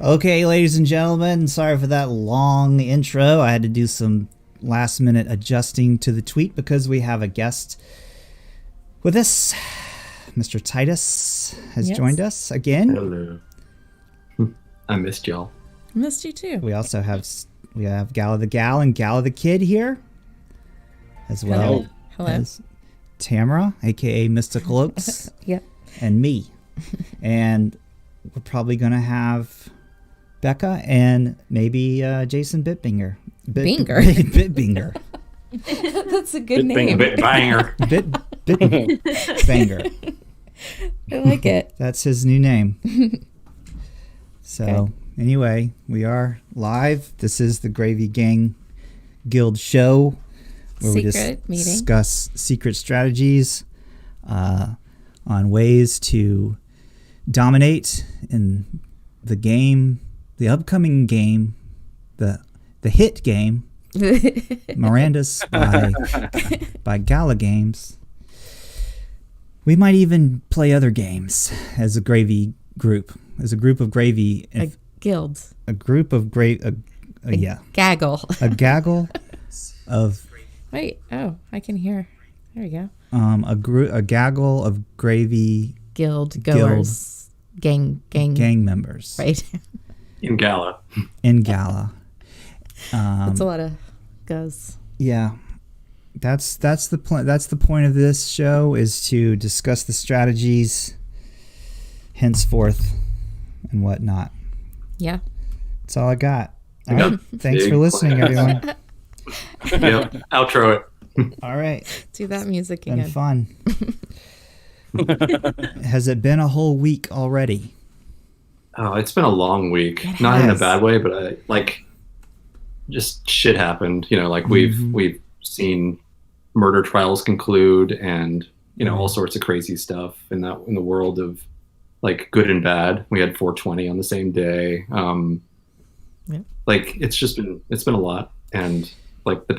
Okay, ladies and gentlemen, sorry for that long intro. I had to do some last minute adjusting to the tweet because we have a guest with us. Mr. Titus has joined us again. Hello. I missed y'all. Missed you too. We also have Gala the Gal and Gala the Kid here as well. Hello. As Tamara, aka Mystical Oaks. Yep. And me. And we're probably going to have Becca and maybe Jason Bitbinger. Bitbinger. That's a good name. Bitbanger. Bitbanger. I like it. That's his new name. So, anyway, we are live. This is the Gravy Gang Guild show where we discuss secret strategies on ways to dominate in the game, the upcoming game, the hit game, Mirandus by Gala Games. We might even play other games as a gravy group, as a group of gravy. A guild. A group of yeah. Gaggle. A gaggle of. Wait. Oh, I can hear. There we go. A gaggle of gravy. Guild goers. Gang members. Right. In Gala. That's a lot of goes. Yeah. That's the point. That's the point of this show, is to discuss the strategies henceforth and whatnot. Yeah. That's all I got. All right. Thanks for listening, everyone. Yep. Outro it. All right. Do that music again. Been fun. Has it been a whole week already? Oh, it's been a long week. Not in a bad way, but just shit happened. We've seen murder trials conclude, and all sorts of crazy stuff in the world of like good and bad. We had 420 on the same day. It's been a lot, and like the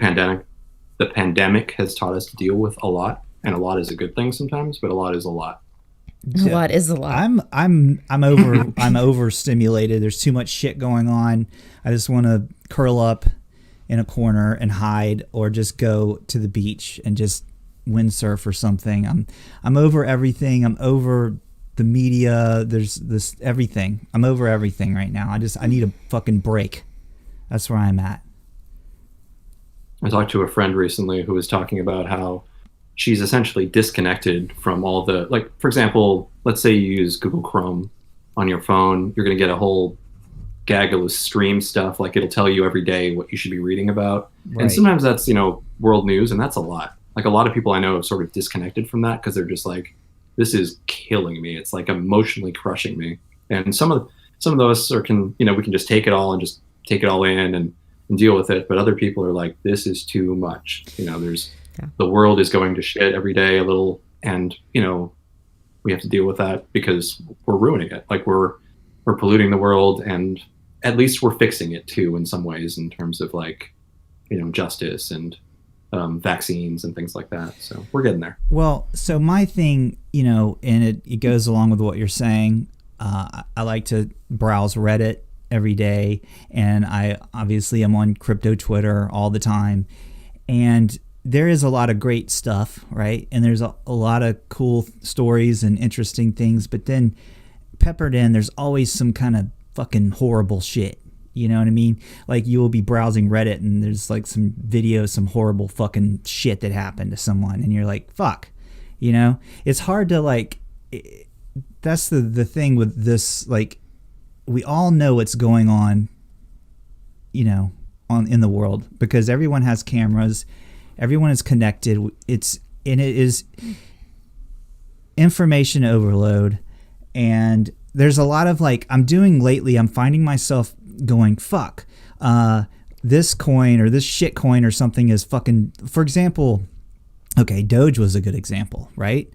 pandemic has taught us to deal with a lot, and a lot is a good thing sometimes, but a lot is a lot. A lot is a lot. I'm overstimulated. There's too much shit going on. I just want to curl up in a corner and hide, or just go to the beach and just windsurf or something. I'm over everything. I'm over the media. There's this everything. I'm over everything right now. I need a fucking break. That's where I'm at. I talked to a friend recently who was talking about how she's essentially disconnected from all the, like, for example, let's say you use Google Chrome on your phone. You're going to get a whole gaggle of stream stuff. Like, it'll tell you every day what you should be reading about. Right. And sometimes that's, world news, and that's a lot. Like, a lot of people I know have sort of disconnected from that because they're just like, this is killing me. It's like emotionally crushing me. And some of those we can just take it all and just take it all in and deal with it. But other people are like, this is too much. The world is going to shit every day a little, and we have to deal with that because we're ruining it. Like, we're polluting the world, and at least we're fixing it too in some ways, in terms of like justice and vaccines and things like that. So we're getting there. Well, so my thing, and it goes along with what you're saying. I like to browse Reddit every day, and I obviously am on crypto Twitter all the time, and there is a lot of great stuff, right? And there's a lot of cool stories and interesting things, but then peppered in, there's always some kind of fucking horrible shit. You know what I mean? Like, you will be browsing Reddit and there's like some video, some horrible fucking shit that happened to someone, and you're like, fuck. It's hard to that's the thing with this, like, we all know what's going on, in the world, because everyone has cameras. Everyone is connected. It is information overload, and there's a lot of I'm finding myself going, fuck, this coin or this shit coin or something is fucking, for example, okay, Doge was a good example, right?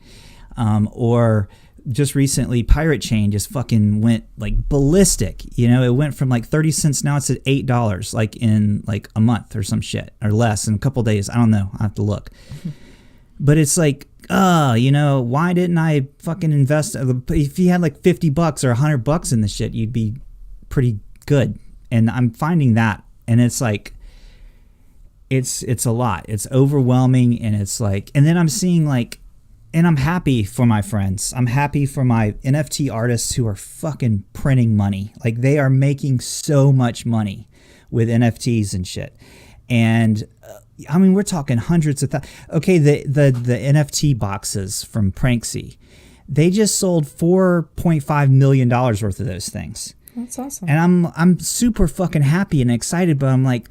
Or just recently, Pirate Chain just fucking went like ballistic. It went from like 30 cents, now it's at $8, like in like a month or some shit, or less, in a couple days. I don't know. I have to look. But it's like, why didn't I fucking invest? If you had like $50 or $100 in the shit, you'd be pretty good. And I'm finding that, and it's like, it's a lot. It's overwhelming, and it's like, and then I'm seeing like, and I'm happy for my friends. I'm happy for my NFT artists who are fucking printing money. Like, they are making so much money with NFTs and shit. And I mean, we're talking hundreds of thousands. Okay, the NFT boxes from Pranksy, they just sold $4.5 million worth of those things. That's awesome. And I'm super fucking happy and excited, but I'm like,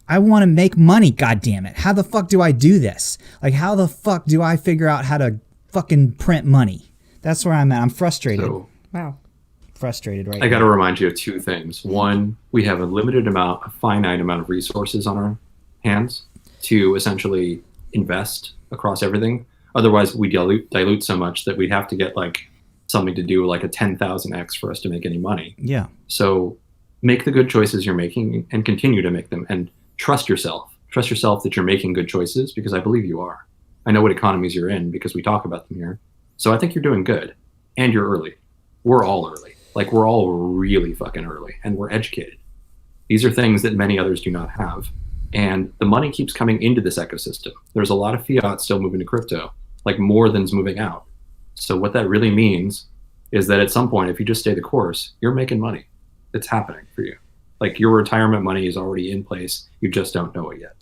I want to make money, goddammit. How the fuck do I do this? Like, how the fuck do I figure out how to fucking print money? That's where I'm at. I'm frustrated. So, wow. Frustrated right I got to now. remind you of two things. One, we have a finite amount of resources on our hands to essentially invest across everything. Otherwise, we dilute so much that we'd have to get like something to do like a 10,000x for us to make any money. Yeah. So make the good choices you're making and continue to make them, and trust yourself. Trust yourself that you're making good choices, because I believe you are. I know what economies you're in because we talk about them here. So I think you're doing good, and you're early. We're all early. Like, we're all really fucking early, and we're educated. These are things that many others do not have. And the money keeps coming into this ecosystem. There's a lot of fiat still moving to crypto, like more than's moving out. So what that really means is that at some point, if you just stay the course, you're making money. It's happening for you. Like, your retirement money is already in place. You just don't know it yet.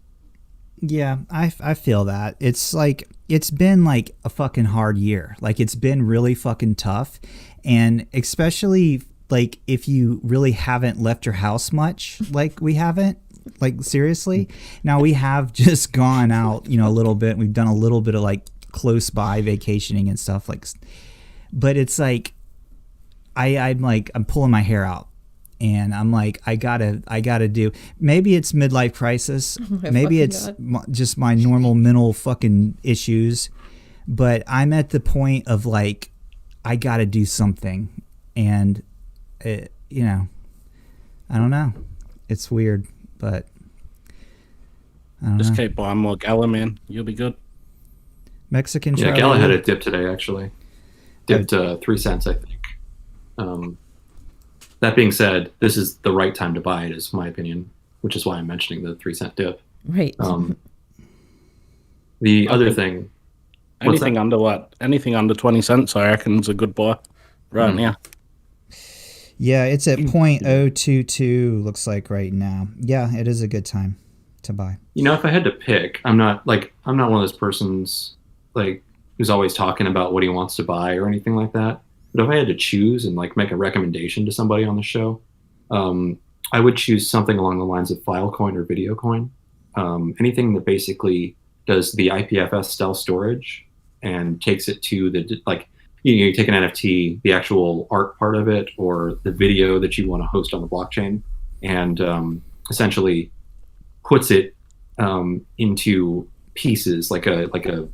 Yeah, I feel that. It's like, it's been like a fucking hard year. Like, it's been really fucking tough. And especially like if you really haven't left your house much, like we haven't, like seriously. Now we have just gone out, you know, a little bit. We've done a little bit of like close by vacationing and stuff, like, but it's like, I'm pulling my hair out. And I'm like, I gotta do. Maybe it's midlife crisis. Maybe it's just my normal mental fucking issues. But I'm at the point of like, I gotta do something, and you know, I don't know. It's weird, but I don't Just know. keep buying more Gala, man. You'll be good. Mexican. Yeah, Charlie. Gala had a dip today, actually. Dipped 3 cents, I think. That being said, this is the right time to buy it, is my opinion, which is why I'm mentioning the 3 cent dip. Right. The other thing, Anything under 20 cents, I reckon, is a good buy right now. Yeah, it's at 0.022. Looks like right now. Yeah, it is a good time to buy. you know, if I had to pick, I'm not one of those persons like who's always talking about what he wants to buy or anything like that. But if I had to choose and like make a recommendation to somebody on the show, I would choose something along the lines of Filecoin or VideoCoin. Anything that basically does the IPFS style storage and takes it to the, like, you take an NFT, the actual art part of it, or the video that you want to host on the blockchain, and essentially puts it into pieces, like the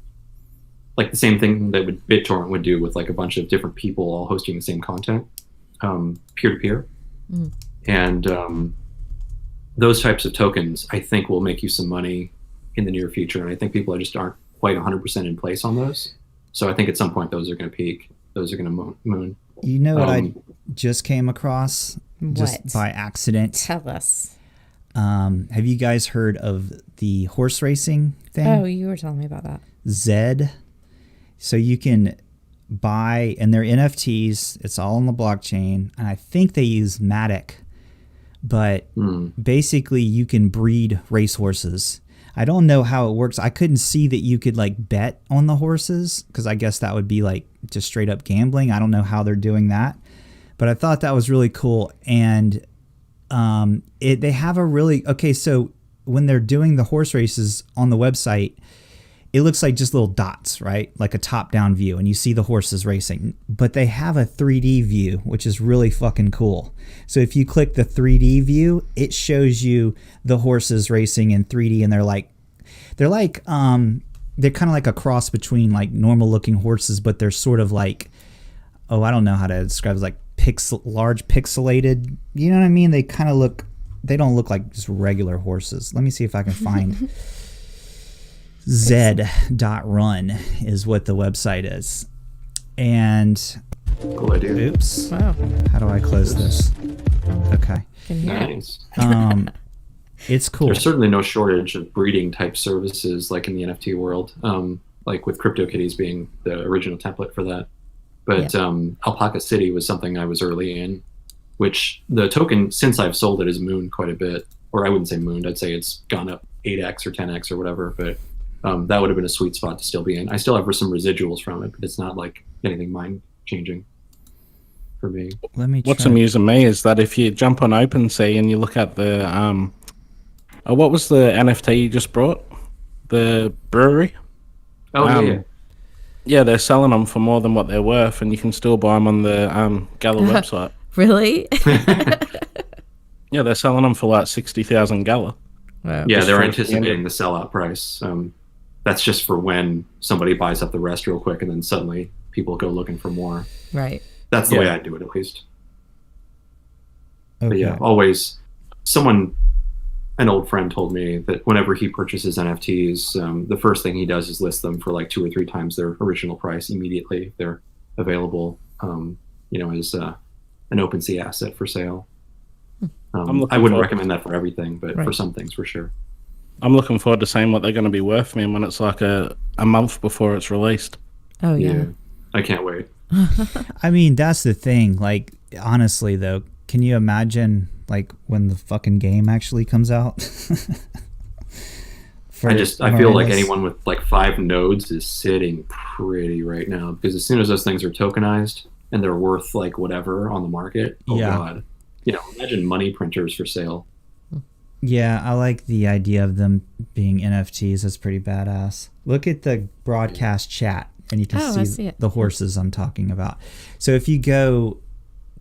same thing that BitTorrent would do with like a bunch of different people all hosting the same content, peer-to-peer. And those types of tokens, I think, will make you some money in the near future. And I think people just aren't quite 100% in place on those. So I think at some point those are going to peak. Those are going to moon. You know what I just came across just What? by accident? Tell us. Have you guys heard of the horse racing thing? Oh, you were telling me about that. Zed. So you can buy, and they're NFTs. It's all on the blockchain, and I think they use Matic. But basically, you can breed racehorses. I don't know how it works. I couldn't see that you could like bet on the horses, because I guess that would be like just straight up gambling. I don't know how they're doing that, but I thought that was really cool. And they have a really, okay, so when they're doing the horse races on the website, it looks like just little dots, right? Like a top-down view, and you see the horses racing. But they have a 3D view, which is really fucking cool. So if you click the 3D view, it shows you the horses racing in 3D, and they're kind of like a cross between like normal-looking horses, but they're sort of like, oh, I don't know how to describe it, like large pixelated. You know what I mean? They kind of look. They don't look like just regular horses. Let me see if I can find. Zed.run is what the website is. And Cool idea. oops. Wow. How do I close this? Okay. Can hear it. Nice. It's cool. There's certainly no shortage of breeding type services like in the NFT world, like with CryptoKitties being the original template for that. But Alpaca City was something I was early in, which the token, since I've sold it, has mooned quite a bit. Or I wouldn't say mooned, I'd say it's gone up 8x or 10x or whatever. But that would have been a sweet spot to still be in. I still have some residuals from it, but it's not like anything mind-changing for me. What's amusing me is that if you jump on OpenSea and you look at the what was the NFT you just brought? The brewery? Oh, yeah. Yeah, they're selling them for more than what they're worth, and you can still buy them on the Gala website. Really? Yeah, they're selling them for like 60,000 Gala. Wow. Yeah, Just they're for anticipating the sellout price. That's just for when somebody buys up the rest real quick, and then suddenly people go looking for more. Right. That's the way I do it, at least. Okay. But yeah, always an old friend told me that whenever he purchases NFTs, the first thing he does is list them for like 2 or 3 times their original price immediately. They're available, as an OpenSea asset for sale. I wouldn't recommend that for everything, but for some things, for sure. I'm looking forward to seeing what they're going to be worth me when it's like a month before it's released. Oh, yeah. I can't wait. I mean, that's the thing. Like, honestly, though, can you imagine, like, when the fucking game actually comes out? I feel like anyone with like 5 nodes is sitting pretty right now, because as soon as those things are tokenized and they're worth like whatever on the market, God, imagine money printers for sale. Yeah, I like the idea of them being NFTs. That's pretty badass. Look at the broadcast chat, and you can see the horses I'm talking about. So if you go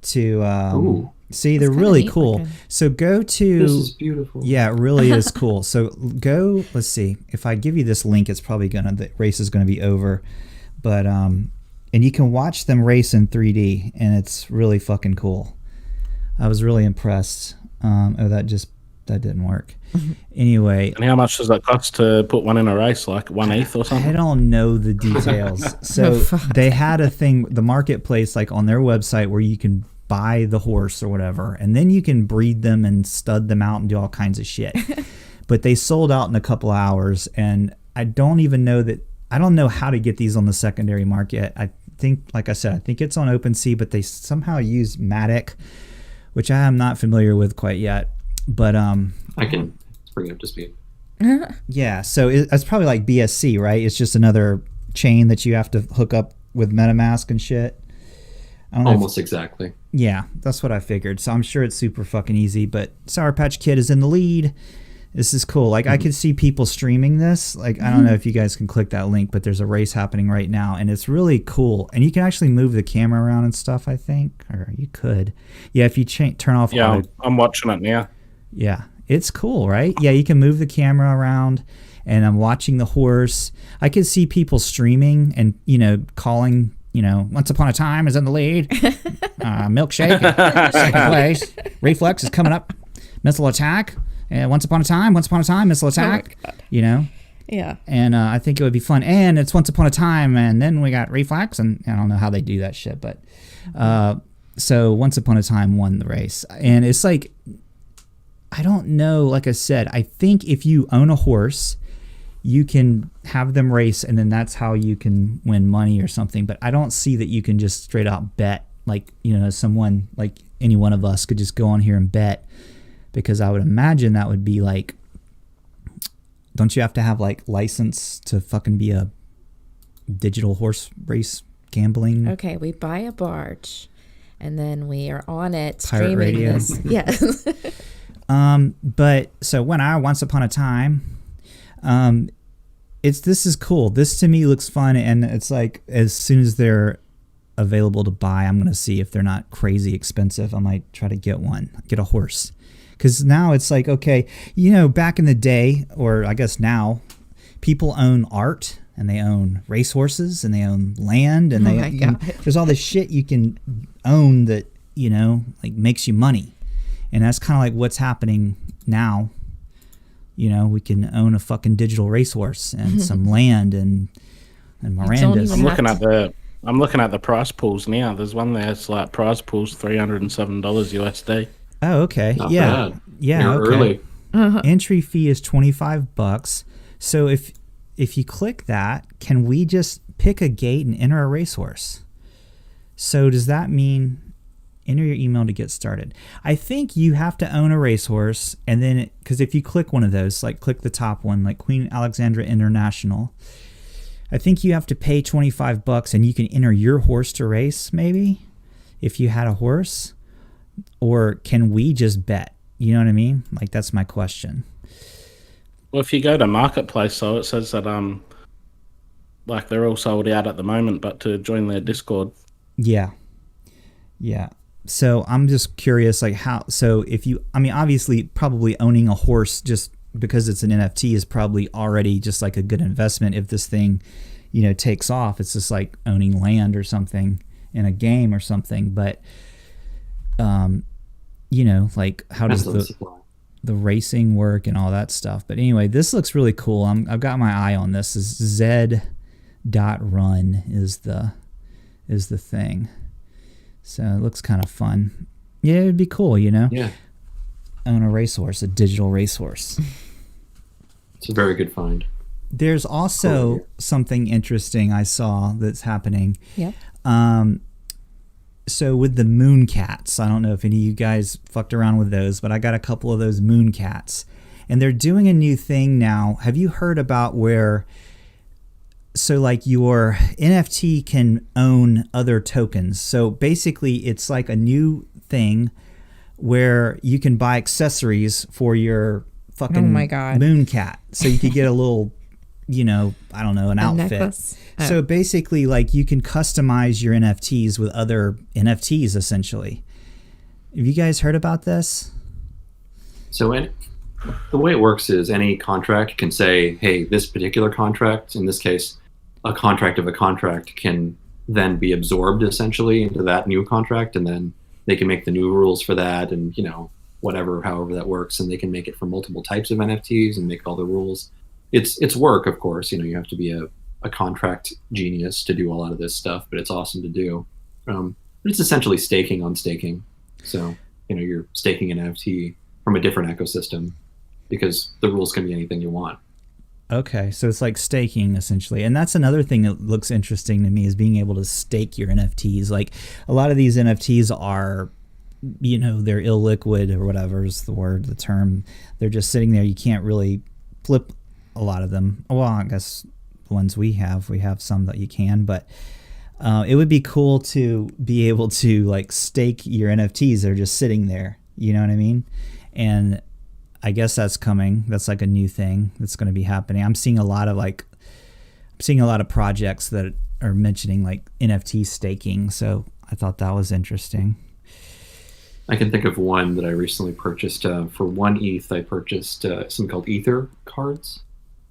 to see, they're really cool. Looking. So go to... This is beautiful. Yeah, it really is cool. So go, let's see. If I give you this link, it's probably the race is going to be over. But, and you can watch them race in 3D, and it's really fucking cool. I was really impressed. That didn't work. Anyway. And how much does that cost to put one in a race? Like 1/8 or something? I don't know the details. So they had a thing, the marketplace, like on their website, where you can buy the horse or whatever, and then you can breed them and stud them out and do all kinds of shit. But they sold out in a couple hours, and I don't know how to get these on the secondary market. I think, like I said, I think it's on OpenSea, but they somehow use Matic, which I am not familiar with quite yet. But I can bring it up to speed. Yeah, so it's probably like BSC, right? It's just another chain that you have to hook up with MetaMask and shit. Almost exactly. Yeah, that's what I figured. So I'm sure it's super fucking easy. But Sour Patch Kid is in the lead. This is cool. Like, I could see people streaming this. Like, I don't know if you guys can click that link, but there's a race happening right now, and it's really cool. And you can actually move the camera around and stuff, I think. Or you could. Yeah, if you turn off... Yeah, I'm watching it now. Yeah, it's cool, right? Yeah, you can move the camera around, and I'm watching the horse. I could see people streaming and, calling, Once Upon a Time is in the lead. Milkshake, second place. Reflex is coming up. Missile Attack. Once Upon a Time, Missile Attack. Oh my God. Yeah. And I think it would be fun. And it's Once Upon a Time, and then we got Reflex, and I don't know how they do that shit, but so Once Upon a Time won the race. And it's like, I don't know, like I said, I think if you own a horse, you can have them race, and then that's how you can win money or something. But I don't see that you can just straight out bet, like, someone, like any one of us could just go on here and bet, because I would imagine that would be like, don't you have to have like license to fucking be a digital horse race gambling? Okay, we buy a barge, and then we are on it Pirate streaming radio. this. Yes. But so Once Upon a Time, this is cool. This to me looks fun, and it's like, as soon as they're available to buy, I'm gonna see if they're not crazy expensive. I might try to get a horse, because now it's like, okay, back in the day, or I guess now, people own art, and they own racehorses, and they own land, and there's all this shit you can own that like makes you money. And that's kind of like what's happening now. We can own a fucking digital racehorse and some land and Mirandus. I'm looking at the prize pools now. There's one there. It's like prize pools $307 USD. Oh, okay. Not Yeah. bad. Yeah. You're Okay. early. Entry fee is $25. So if you click that, can we just pick a gate and enter a racehorse? So does that mean enter your email to get started? I think you have to own a racehorse, and then because if you click one of those, like click the top one, like Queen Alexandra International, I think you have to pay $25 and you can enter your horse to race, maybe, if you had a horse. Or can we just bet? You know what I mean? Like, that's my question. Well, if you go to Marketplace, so it says that like they're all sold out at the moment, but to join their Discord. Yeah. So I'm just curious, like how, so if you, I mean, obviously probably owning a horse just because it's an NFT is probably already just like a good investment. If this thing, takes off, it's just like owning land or something in a game or something. But, like how does the racing work and all that stuff. But anyway, this looks really cool. I've got my eye on this. Is Z.run is the thing. So it looks kind of fun. Yeah, it'd be cool, Yeah. Own a racehorse, a digital racehorse. It's a very good find. There's also something interesting I saw that's happening. Yep. So with the moon cats, I don't know if any of you guys fucked around with those, but I got a couple of those moon cats. And they're doing a new thing now. Have you heard about where, so like your NFT can own other tokens? So basically it's like a new thing where you can buy accessories for your fucking Oh my God. moon cat. So you could get a little, I don't know, an outfit. Necklace. Oh. So basically, like, you can customize your NFTs with other NFTs, essentially. Have you guys heard about this? So the way it works is any contract can say, hey, this particular contract, in this case, a contract of a contract, can then be absorbed essentially into that new contract, and then they can make the new rules for that, and however that works, and they can make it for multiple types of NFTs and make all the rules. It's work, of course. You have to be a contract genius to do a lot of this stuff, but it's awesome to do. But it's essentially staking on staking. So you're staking an NFT from a different ecosystem because the rules can be anything you want. Okay, so it's like staking essentially. And that's another thing that looks interesting to me, is being able to stake your NFTs. Like, a lot of these NFTs are, they're illiquid or whatever is the term. They're just sitting there. You can't really flip a lot of them. Well, I guess the ones we have some that you can, but it would be cool to be able to like stake your NFTs. They're just sitting there. You know what I mean? And I guess that's coming. That's like a new thing that's going to be happening. I'm seeing a lot of projects that are mentioning like NFT staking. So I thought that was interesting. I can think of one that I recently purchased. For 1 ETH, I purchased something called Ether cards.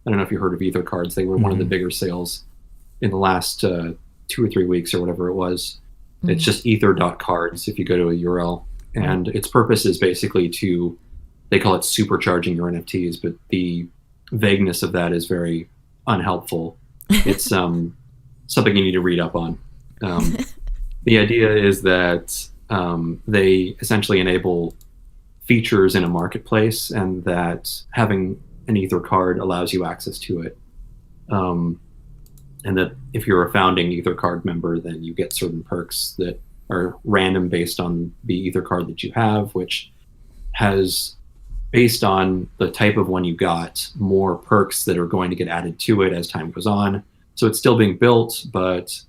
I don't know if you heard of Ether cards. They were one of the bigger sales in the last 2 or 3 weeks or whatever it was. It's just ether.cards if you go to a URL. And its purpose is basically they call it supercharging your NFTs, but the vagueness of that is very unhelpful. It's something you need to read up on. The idea is that they essentially enable features in a marketplace, and that having an Ether card allows you access to it. And that if you're a founding Ether card member, then you get certain perks that are random based on the Ether card that you have, which has, based on the type of one you got, more perks that are going to get added to it as time goes on. So it's still being built, but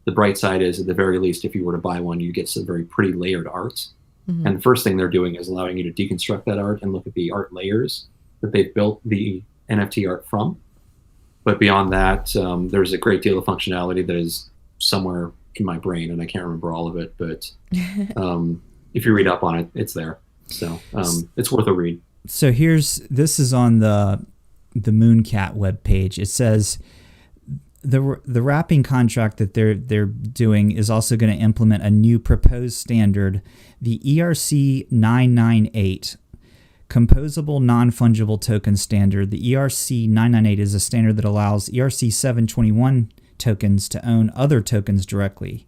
the bright side is, at the very least, if you were to buy one, you get some very pretty layered art. And the first thing they're doing is allowing you to deconstruct that art and look at the art layers that they've built the NFT art from. But beyond that, there's a great deal of functionality that is somewhere in my brain, and I can't remember all of it, but if you read up on it, it's there. So it's worth a read. So this is on the Mooncat webpage. It says the wrapping contract that they're doing is also going to implement a new proposed standard, the ERC 998 composable non-fungible token standard. The ERC 998 is a standard that allows ERC 721 tokens to own other tokens directly,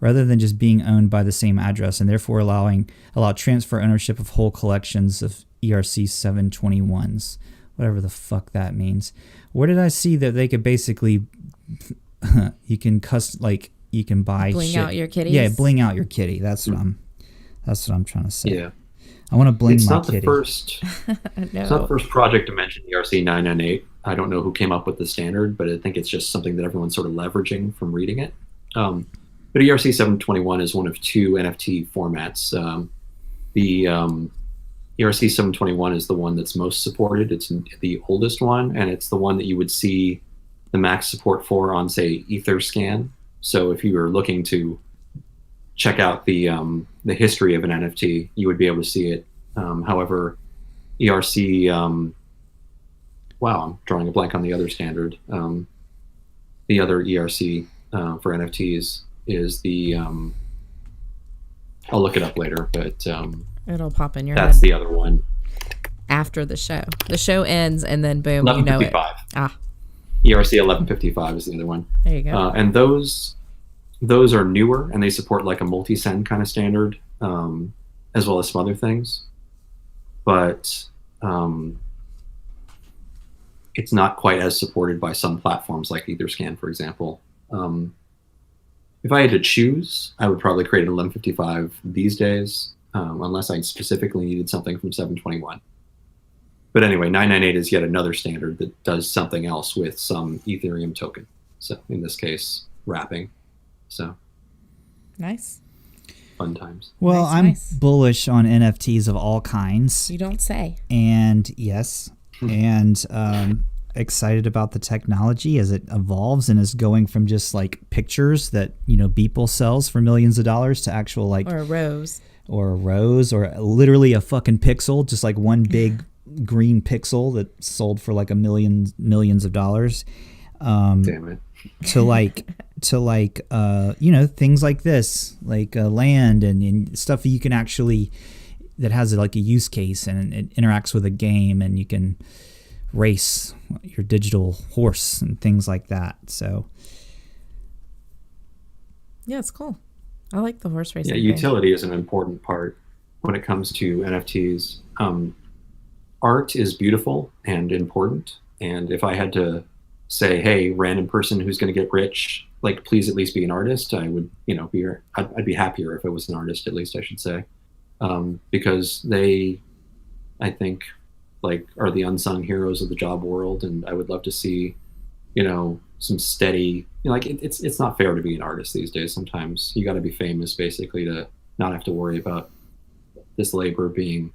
rather than just being owned by the same address, and therefore allow transfer ownership of whole collections of ERC 721s, whatever the fuck that means. Where did I see that they could basically you can you can buy bling shit. out your kitties? Yeah, bling out your kitty. That's what I'm trying to say. Yeah. I want to bling It's my not kitty. the first. No. It's not the first project to mention ERC 998. I don't know who came up with the standard, but I think it's just something that everyone's sort of leveraging from reading it. But ERC 721 is one of two NFT formats. The ERC 721 is the one that's most supported. It's the oldest one, and it's the one that you would see the max support for on, say, Etherscan. So if you were looking to check out the history of an NFT, you would be able to see it. However, ERC, wow, I'm drawing a blank on the other standard. The other ERC for NFTs is the, I'll look it up later, but It'll pop in your that's head the other one. after the show. The show ends, and then boom, you know it. 1155. Ah, ERC 1155 is the other one. there you go. And those are newer, and they support like a multi-send kind of standard, as well as some other things. But it's not quite as supported by some platforms like Etherscan, for example. If I had to choose, I would probably create an 1155 these days, unless I specifically needed something from 721. But anyway, 998 is yet another standard that does something else with some Ethereum token. So in this case, wrapping. So Nice. fun times. Well, Nice, I'm nice. bullish on NFTs of all kinds, You don't say. and yes, and excited about the technology as it evolves and is going from just like pictures that Beeple sells for millions of dollars to actual like Or a rose. or a rose or literally a fucking pixel, just like one big green pixel that sold for like millions of dollars. Damn it. to things like this, like land and stuff that you can actually, that has like a use case and it interacts with a game and you can race your digital horse and things like that. So Yeah, it's cool. I like the horse racing. Yeah, thing. utility is an important part when it comes to NFTs. Art is beautiful and important. And if I had to say, hey, random person who's going to get rich, like, please at least be an artist, I would, I'd be happier if it was an artist, at least I should say. Because they, I think, like, are the unsung heroes of the job world. And I would love to see, some steady, it's not fair to be an artist these days. Sometimes you got to be famous basically to not have to worry about this labor being,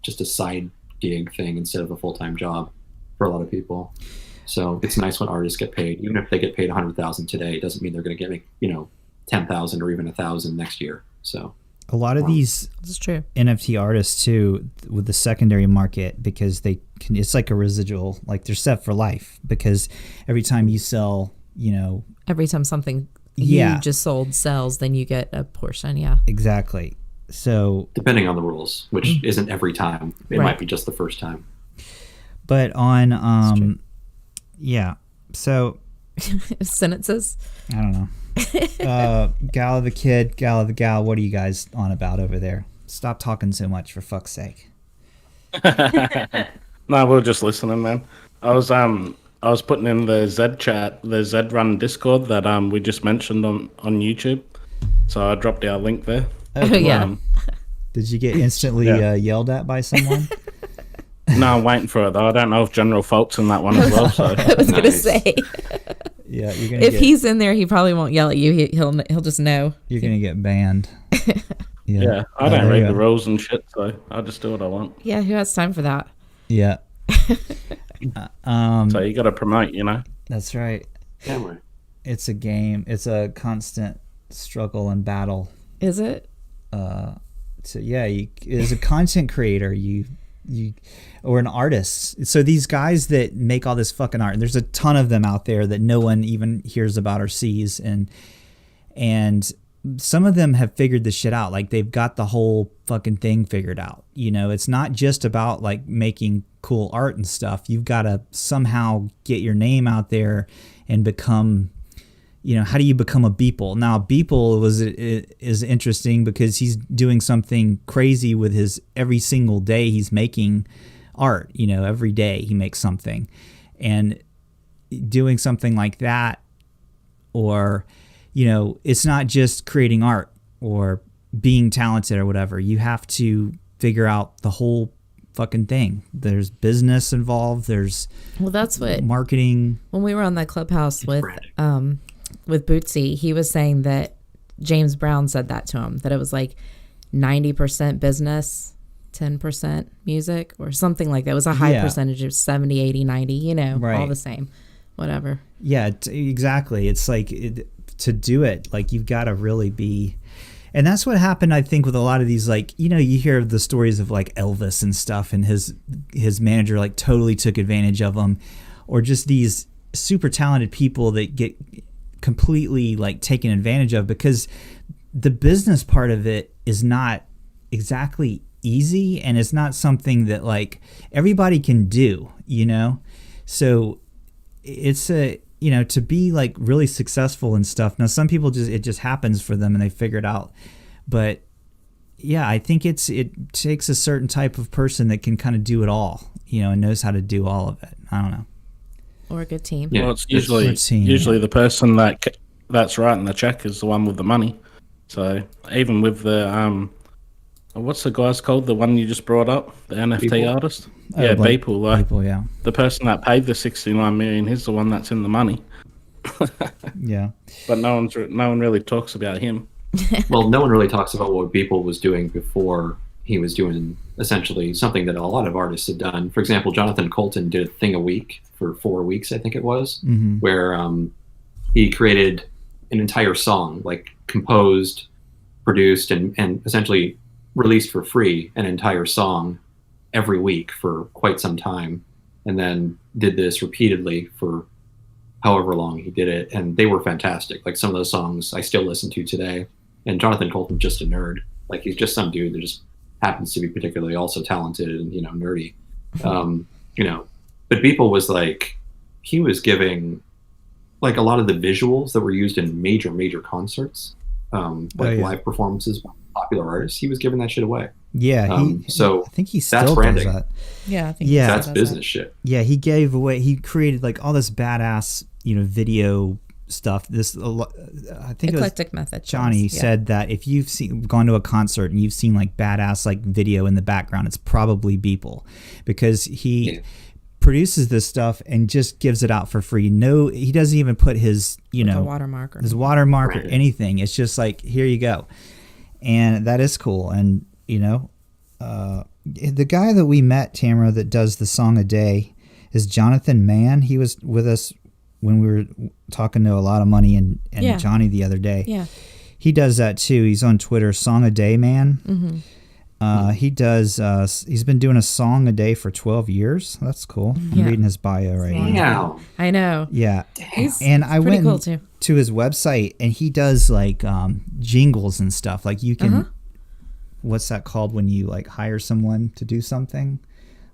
just a side gig thing instead of a full-time job for a lot of people. So it's nice when artists get paid. Even if they get paid $100,000 today, it doesn't mean they're going to get, $10,000 or even $1,000 next year. So a lot of these This is true. NFT artists too, with the secondary market, because it's like a residual, like they're set for life, because every time you sell, Every time something Yeah. you just sold sells, then you get a portion. Yeah. exactly. So, depending on the rules, which isn't every time, it Right. might be just the first time. but on, true. yeah. So Sentences. I don't know. Gala the kid, Gala the gal. What are you guys on about over there? Stop talking so much, for fuck's sake. No, we're just listening, man. I was putting in the Z chat, the Z Run Discord that we just mentioned on YouTube. So I dropped our link there. Oh, yeah. Did you get instantly Yeah. yelled at by someone? No, I'm waiting for it though. I don't know if General Fault's in that one as well. So I was gonna Nice. say, Yeah, you're gonna if get, he's in there, he probably won't yell at you. He'll just know. you're gonna get banned. yeah, I there don't you read go. the rules and shit, so I just do what I want. Yeah, who has time for that? Yeah. So you got to promote, That's right. Anyway, It's a game. It's a constant struggle and battle. Is it? So yeah, as a content creator, you or an artist. So these guys that make all this fucking art, and there's a ton of them out there that no one even hears about or sees, and some of them have figured this shit out. Like, they've got the whole fucking thing figured out. It's not just about like making cool art and stuff. You've got to somehow get your name out there and become, how do you become a Beeple? Now, Beeple is interesting because he's doing something crazy with his every single day. He's making art, every day he makes something. And doing something like that, or, it's not just creating art or being talented or whatever. You have to figure out the whole fucking thing. There's business involved. There's that's what marketing. When we were on that Clubhouse with Bootsy, he was saying that James Brown said that to him, that it was like 90% business, 10% music, or something like that. It was a high percentage of 70, 80, 90, right. All the same, whatever. Yeah, exactly. It's like to do it, like you've got to really be. And that's what happened, I think, with a lot of these, like, you hear the stories of like Elvis and stuff, and his manager like totally took advantage of him, or just these super talented people that get completely like taken advantage of, because the business part of it is not exactly easy, and it's not something that like everybody can do, so it's to be like really successful and stuff. Now some people it just happens for them and they figure it out, but yeah, I think it takes a certain type of person that can kind of do it all, and knows how to do all of it. I don't know. Or a good team. Yeah, well, it's usually the person that's writing the check is the one with the money. So even with the what's the guy's called? The one you just brought up, the NFT artist. Yeah, Beeple. Beeple, yeah. The person that paid the 69 million, he's the one that's in the money. Yeah. But no one really talks about him. Well, no one really talks about what Beeple was doing before he was doing essentially something that a lot of artists have done. For example, Jonathan Colton did a thing a week for 4 weeks, I think it was, where he created an entire song, like composed, produced, and essentially released for free an entire song every week for quite some time, and then did this repeatedly for however long he did it, and they were fantastic. Like some of those songs I still listen to today. And Jonathan Colton's just a nerd. Like he's just some dude that just happens to be particularly also talented and nerdy. But Beeple was like, he was giving like a lot of the visuals that were used in major concerts, live performances by popular artists. He was giving that shit away. Yeah, so I think he still that's branding. does that. Yeah, I think that's business shit. Yeah, he gave away. He created like all this badass, video stuff. This, I think, eclectic method. Johnny said that if you've gone to a concert and you've seen like badass like video in the background, it's probably Beeple, because he produces this stuff and just gives it out for free. No, he doesn't even put his watermark or anything. It's just like, here you go. And that is cool. And, the guy that we met, Tamara, that does the song a day is Jonathan Mann. He was with us when we were talking to A Lot of Money and Johnny the other day. Yeah. He does that too. He's on Twitter, Song a Day Man. Mm-hmm. He does, he's been doing a song a day for 12 years. That's cool. I'm reading his bio right now. I know. Yeah. He's and I went cool too. To his website, and he does like jingles and stuff. Like you can, what's that called when you like hire someone to do something?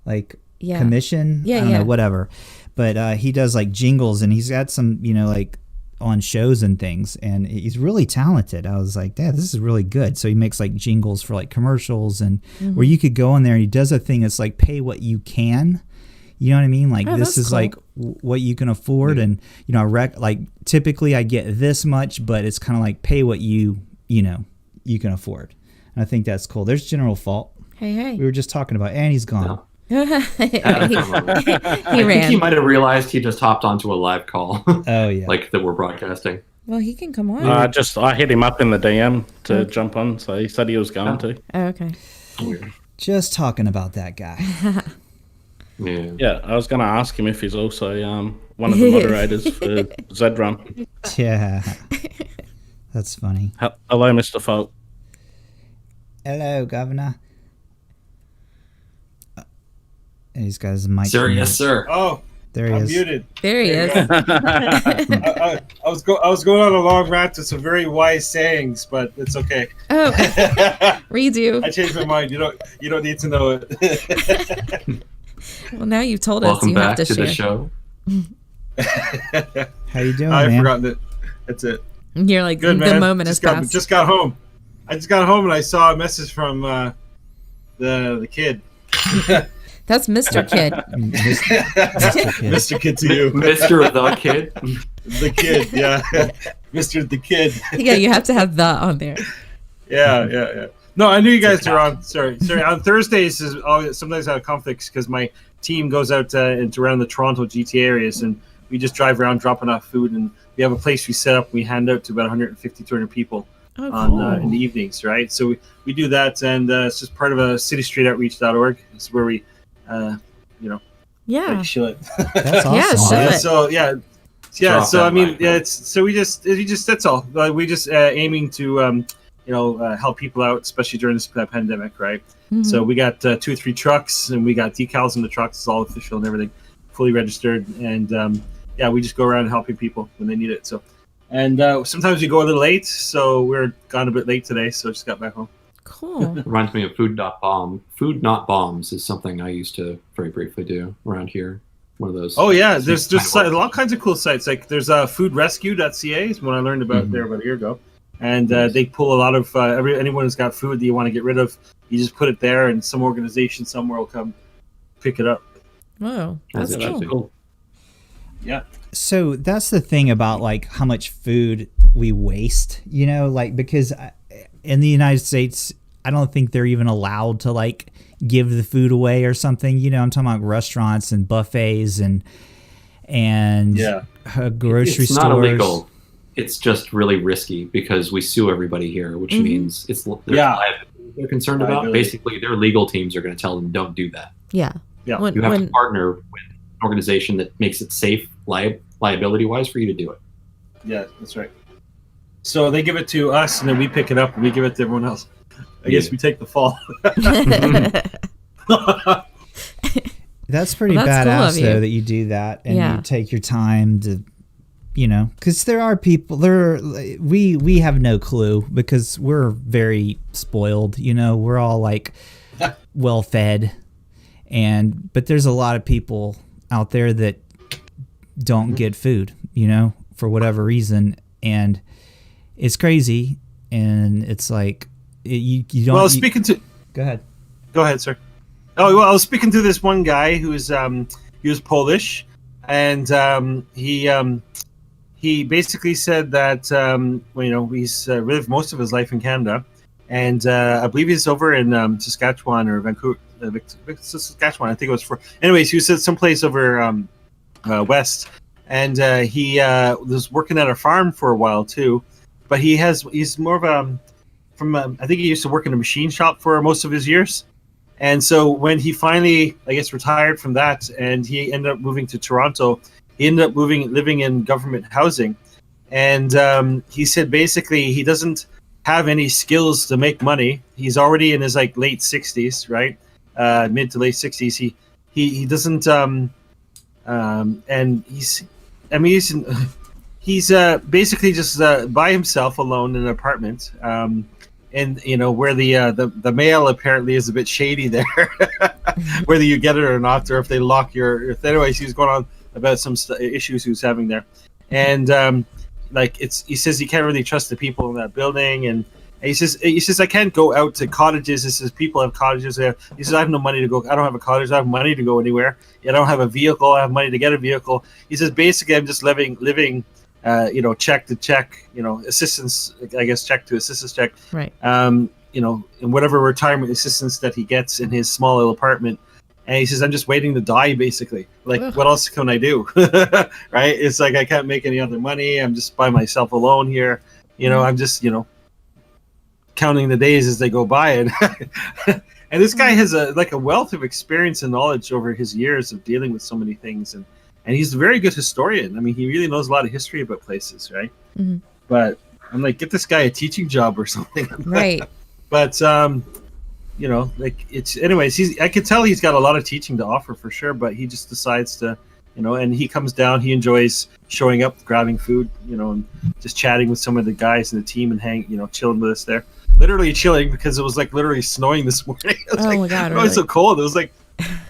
Like commission? I don't know, whatever. But he does like jingles, and he's got some, like on shows and things, and he's really talented. I was like, Dad, this is really good. So he makes like jingles for like commercials, and where you could go in there and he does a thing that's like pay what you can. You know what I mean? Like this is cool. Like what you can afford, and like typically I get this much, but it's kind of like pay what you you can afford. And I think that's cool. There's General Fault. Hey. We were just talking about, and he's gone. He I ran. think he might have realized he just hopped onto a live call. Oh yeah, like that we're broadcasting. Well, he can come on. I hit him up in the DM to jump on, so he said he was going to. Oh, okay. Weird. Just talking about that guy. Yeah, I was going to ask him if he's also one of the moderators for Zed Run. Yeah, that's funny. Hello, Mr. Folk. Hello, Governor. And he's got his mic. Sir, yes, sir. Oh, there he I'm is. muted. There he is. I was going on a long rant to some very wise sayings, but it's okay. Oh, redo. I changed my mind. You don't need to know it. Well, now you've told Welcome us. You back have to the share. show. How you doing, I've man? forgotten it. That's it. You're like, Good, the man. moment has passed. Just got home. I just got home and I saw a message from the kid. That's Mr. Kid. Mr. Kid to you. Mr. the Kid. The Kid, yeah. Mr. the Kid. Yeah, you have to have the on there. Yeah. No, I knew you guys were on. Sorry. On Thursdays, sometimes I have conflicts because my team goes out into around the Toronto GTA areas, and we just drive around dropping off food. And we have a place we set up. We hand out to about 150, 200 people in the evenings, right? So we do that, and it's just part of a citystreetoutreach.org. It's where we, like shill it. That's awesome. Yeah, shill it. So yeah. So I mean, we just that's all. We just aiming to help people out, especially during this pandemic, right? Mm-hmm. So we got 2 or 3 trucks, and we got decals in the trucks. It's all official and everything, fully registered. And we just go around helping people when they need it. So, and sometimes we go a little late, so we're gone a bit late today. So just got back home. Cool. Reminds me of Food Not Bombs is something I used to very briefly do around here. One of those. Oh yeah, there's a lot of kinds of cool sites. Like there's foodrescue.ca is what I learned about there about a year ago. And they pull a lot of anyone who's got food that you want to get rid of, you just put it there, and some organization somewhere will come pick it up. Wow, that's cool. Yeah. So that's the thing about like how much food we waste, because in the United States, I don't think they're even allowed to like give the food away or something. I'm talking about restaurants and buffets and grocery stores. It's not illegal. It's just really risky because we sue everybody here, which means they're concerned about. Basically, their legal teams are going to tell them don't do that. Yeah. You have to partner with an organization that makes it safe, liability-wise, for you to do it. Yeah, that's right. So they give it to us, and then we pick it up, and we give it to everyone else. I guess we take the fall. That's pretty badass, cool though, that you do that, and you take your time to... because there are people we have no clue because we're very spoiled, we're all like well fed, but there's a lot of people out there that don't get food, for whatever reason, and it's crazy, and it's like you don't. Well, go ahead, sir. Oh, well, I was speaking to this one guy he was Polish, and he basically said that he's lived most of his life in Canada, and I believe he's over in Saskatchewan or Vancouver, Saskatchewan. I think it was anyways, he was someplace over west, and he was working at a farm for a while too. But he's more of I think he used to work in a machine shop for most of his years. And so when he finally, I guess, retired from that, and he ended up moving to Toronto, he ended up living in government housing. And he said basically he doesn't have any skills to make money. He's already in his late 60s, right? Mid to late 60s. He doesn't and he's basically just by himself alone in an apartment. And where the mail apparently is a bit shady there, whether you get it or not, or if they lock anyways, he was going on about some issues he was having there, and he says he can't really trust the people in that building, and he says I can't go out to cottages. He says people have cottages there. He says I have no money to go. I don't have a cottage. I have money to go anywhere. I don't have a vehicle. I have money to get a vehicle. He says basically I'm just living. Check to check, assistance, I guess, check to assistance check. Right. And whatever retirement assistance that he gets in his small little apartment. And he says, I'm just waiting to die, basically. Like, what else can I do? Right? It's like, I can't make any other money. I'm just by myself alone here. I'm just, counting the days as they go by. And and this guy has a wealth of experience and knowledge over his years of dealing with so many things. And he's a very good historian. I mean, he really knows a lot of history about places, right? Mm-hmm. But I'm like, get this guy a teaching job or something. Right. But, anyways, I could tell he's got a lot of teaching to offer for sure, but he just decides to, and he comes down, he enjoys showing up, grabbing food, and just chatting with some of the guys in the team and chilling with us there. Literally chilling because it was literally snowing this morning. It was my God. It was so cold. It was it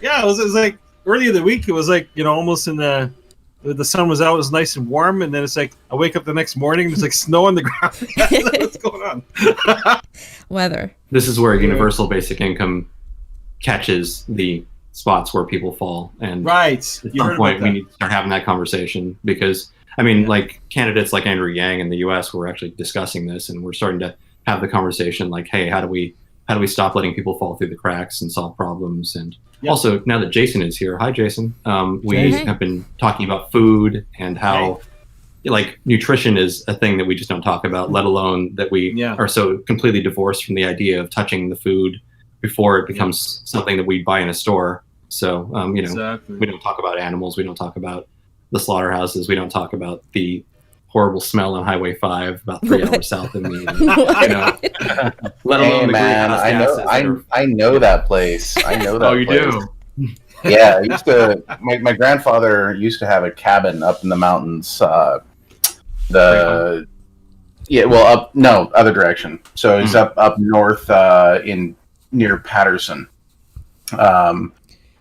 was like, earlier in the week, it was almost in the the sun was out, it was nice and warm, and then it's like I wake up the next morning and there's like snow on the ground. What's going on? Weather. This is where universal basic income catches the spots where people fall, and right. At some point we need to start having that conversation, because I mean, like candidates like Andrew Yang in the U.S. were actually discussing this, and we're starting to have the conversation like, hey, how do we stop letting people fall through the cracks and solve problems? And also, now that Jason is here, hi Jason, we have been talking about food and how like nutrition is a thing that we just don't talk about, let alone that we are so completely divorced from the idea of touching the food before it becomes something that we buy in a store. So, we don't talk about animals. We don't talk about the slaughterhouses. We don't talk about the horrible smell on Highway 5 about 3 hours south of me. Let alone the greenhouse gases. I know that place. I know that you place. do? Yeah, I used to. My grandfather used to have a cabin up in the mountains. Other direction. So he's up north near Patterson.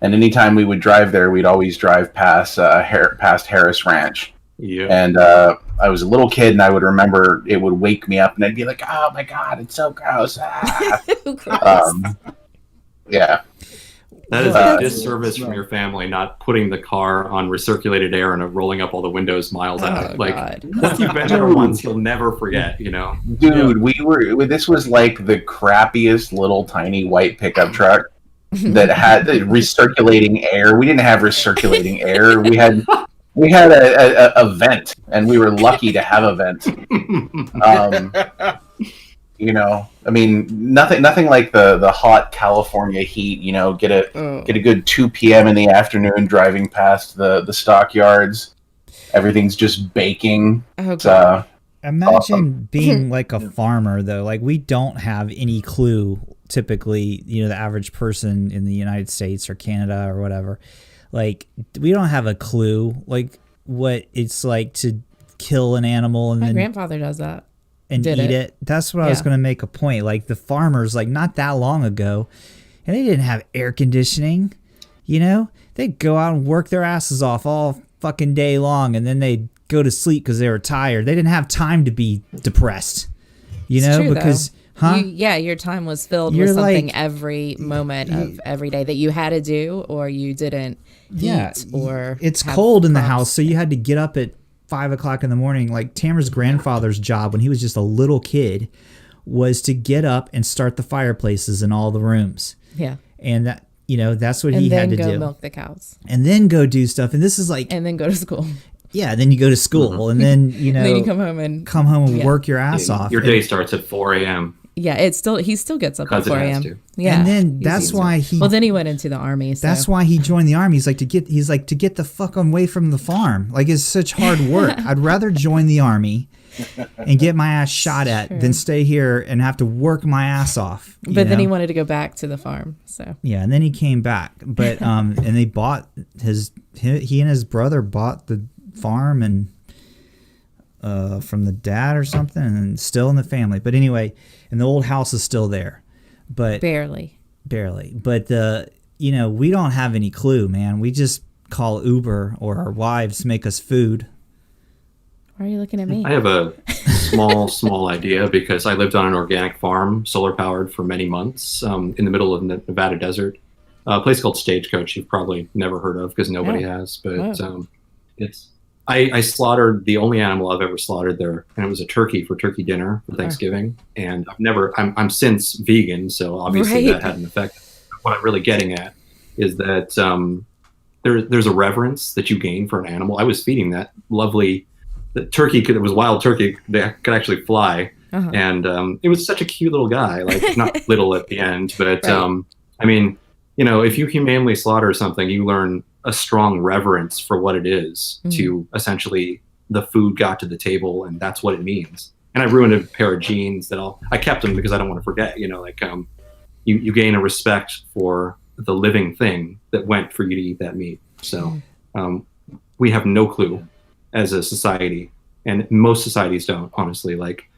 And anytime we would drive there, we'd always drive past Harris Ranch. Yeah. And I was a little kid, and I would remember it would wake me up, and I'd be like, "Oh my god, it's so gross!" Yeah. That is a disservice from your family, not putting the car on recirculated air and rolling up all the windows miles out. Like, once you've been there once, you'll never forget, you know? Dude, this was like the crappiest little tiny white pickup truck that had recirculating air. We didn't have recirculating air. We had a vent, and we were lucky to have a vent. I mean, nothing like the hot California heat. Get a good 2 p.m. in the afternoon driving past the stockyards. Everything's just baking. Imagine awesome. Being like a farmer though. Like we don't have any clue. Typically, the average person in the United States or Canada or whatever. Like, we don't have a clue, like, what it's like to kill an animal and My grandfather does that. And eat it. That's what I was going to make a point. Like, the farmers, like, not that long ago, and they didn't have air conditioning, They'd go out and work their asses off all fucking day long, and then they'd go to sleep because they were tired. They didn't have time to be depressed, true, because... Though. Your time was filled with something every moment of every day that you had to do or you didn't eat or it's cold in the house, so you had to get up at 5 o'clock in the morning. Like Tamer's grandfather's job when he was just a little kid was to get up and start the fireplaces in all the rooms. Yeah. And that that's what he had to do. And then go milk the cows. And then go do stuff. And this is like... And then go to school. Yeah, then you go to school, and then, then you come home and work your ass off. Your day starts at 4 a.m. Yeah, he still gets up at 4 a.m. Yeah, and then that's why he. Well, then he went into the army. So. That's why he joined the army. He's like to get the fuck away from the farm. Like it's such hard work. I'd rather join the army and get my ass shot at than stay here and have to work my ass off. But then he wanted to go back to the farm. So yeah, and then he came back. But and they bought he and his brother bought the farm and. From the dad or something, and still in the family. But anyway, and the old house is still there, but barely. But we don't have any clue, man. We just call Uber or our wives make us food. Why are you looking at me? I have a small idea because I lived on an organic farm, solar powered for many months, in the middle of the Nevada desert. A place called Stagecoach. You've probably never heard of because nobody has, but it's. I slaughtered the only animal I've ever slaughtered there, and it was a turkey for turkey dinner for Thanksgiving. And I'm since vegan, so obviously that had an effect. What I'm really getting at is that there's a reverence that you gain for an animal. I was feeding that lovely turkey. It was wild turkey that could actually fly, and it was such a cute little guy. Like not little at the end, but I mean, if you humanely slaughter something, you learn a strong reverence for what it is to essentially the food got to the table and that's what it means. And I ruined a pair of jeans that I kept them because I don't want to forget, you gain a respect for the living thing that went for you to eat that meat. So we have no clue as a society, and most societies don't, honestly. Like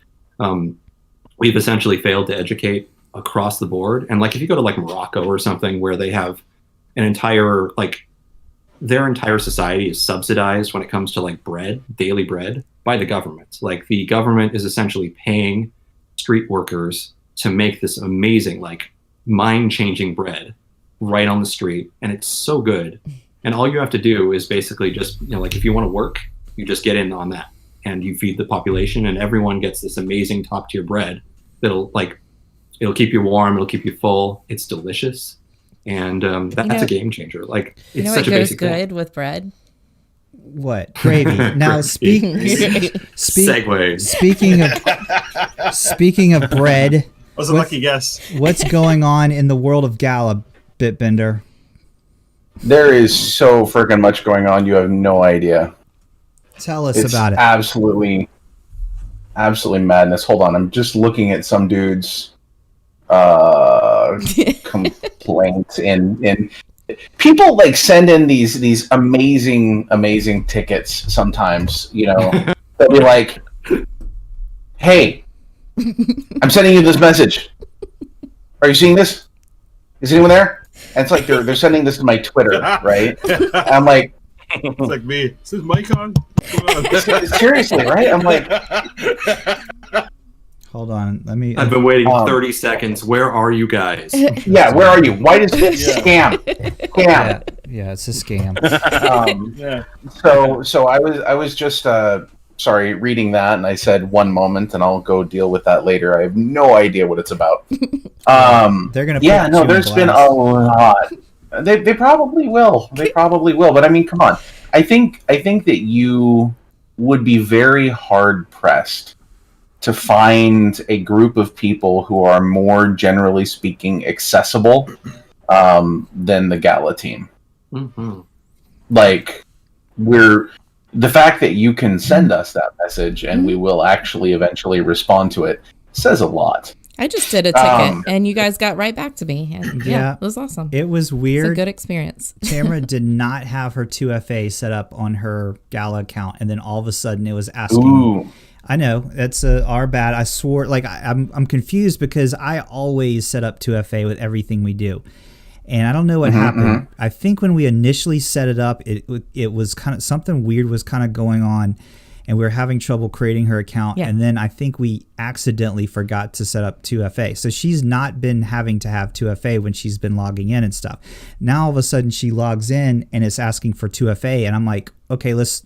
we've essentially failed to educate across the board. And like if you go to like Morocco or something where they have an entire like their entire society is subsidized when it comes to like bread, daily bread, by the government. Like the government is essentially paying street workers to make this amazing, like mind-changing bread right on the street, and it's so good. And all you have to do is basically just, like if you want to work, you just get in on that and you feed the population, and everyone gets this amazing top-tier bread that'll it'll keep you warm, it'll keep you full. It's delicious, and that's a game changer. Like it's such a basic good thing. with bread. What gravy? Now Segue. Speaking of bread, That was a lucky guess. What's going on in the world of Gala, Bitbender? There is so freaking much going on. You have no idea. Tell us about it. Absolutely madness. Hold on, I'm just looking at some dude's complaint in people like send in these amazing tickets sometimes, they'll be like, hey, I'm sending you this message, are you seeing this, is anyone there? And it's like they're sending this to my Twitter, right? I'm like, it's like me. Is this mic on? Seriously, right? I'm like, hold on, let me. I've been waiting 30 seconds. Where are you guys? Yeah, where are you? Why does this scam? Yeah, it's a scam. So I was just reading that, and I said one moment, and I'll go deal with that later. I have no idea what it's about. They're gonna. There's been a lot. They probably will. But I mean, come on. I think that you would be very hard pressed to find a group of people who are more generally speaking accessible than the Gala team. Mm-hmm. Like, the fact that you can send us that message and we will actually eventually respond to it says a lot. I just did a ticket, and you guys got right back to me. And Yeah. it was awesome. It was weird. It's a good experience. Tamara did not have her 2FA set up on her Gala account, and then all of a sudden it was asking. Ooh. I know that's our bad. I swore, like I'm confused because I always set up 2FA with everything we do, and I don't know what happened. I think when we initially set it up, it was kind of something weird was kind of going on, and we were having trouble creating her account. Yeah. And then I think we accidentally forgot to set up 2FA, so she's not been having to have 2FA when she's been logging in and stuff. Now all of a sudden she logs in and it's asking for 2FA, and I'm like, okay, let's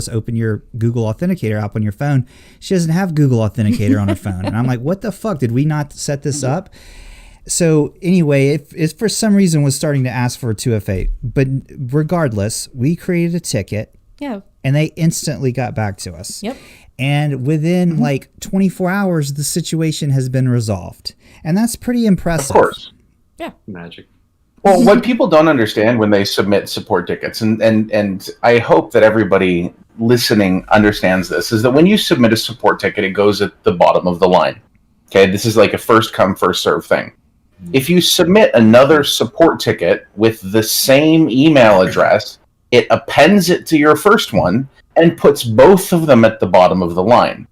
open your Google Authenticator app on your phone. She doesn't have Google Authenticator on her phone. And I'm like, what the fuck? Did we not set this up? So anyway, if for some reason was starting to ask for a 2FA, but regardless, we created a ticket. Yeah. And they instantly got back to us. Yep. And within like 24 hours, the situation has been resolved. And that's pretty impressive. Of course. Yeah. Magic. Well, what people don't understand when they submit support tickets, and I hope that everybody listening understands this, is that when you submit a support ticket, it goes at the bottom of the line. Okay, this is like a first come, first serve thing. If you submit another support ticket with the same email address, it appends it to your first one and puts both of them at the bottom of the line.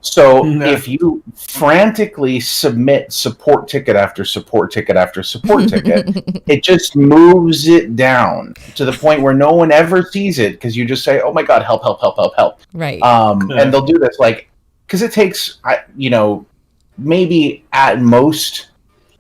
So if you frantically submit support ticket after support ticket after support ticket, it just moves it down to the point where no one ever sees it because you just say, oh my God, help. Right. And they'll do this because it takes, maybe at most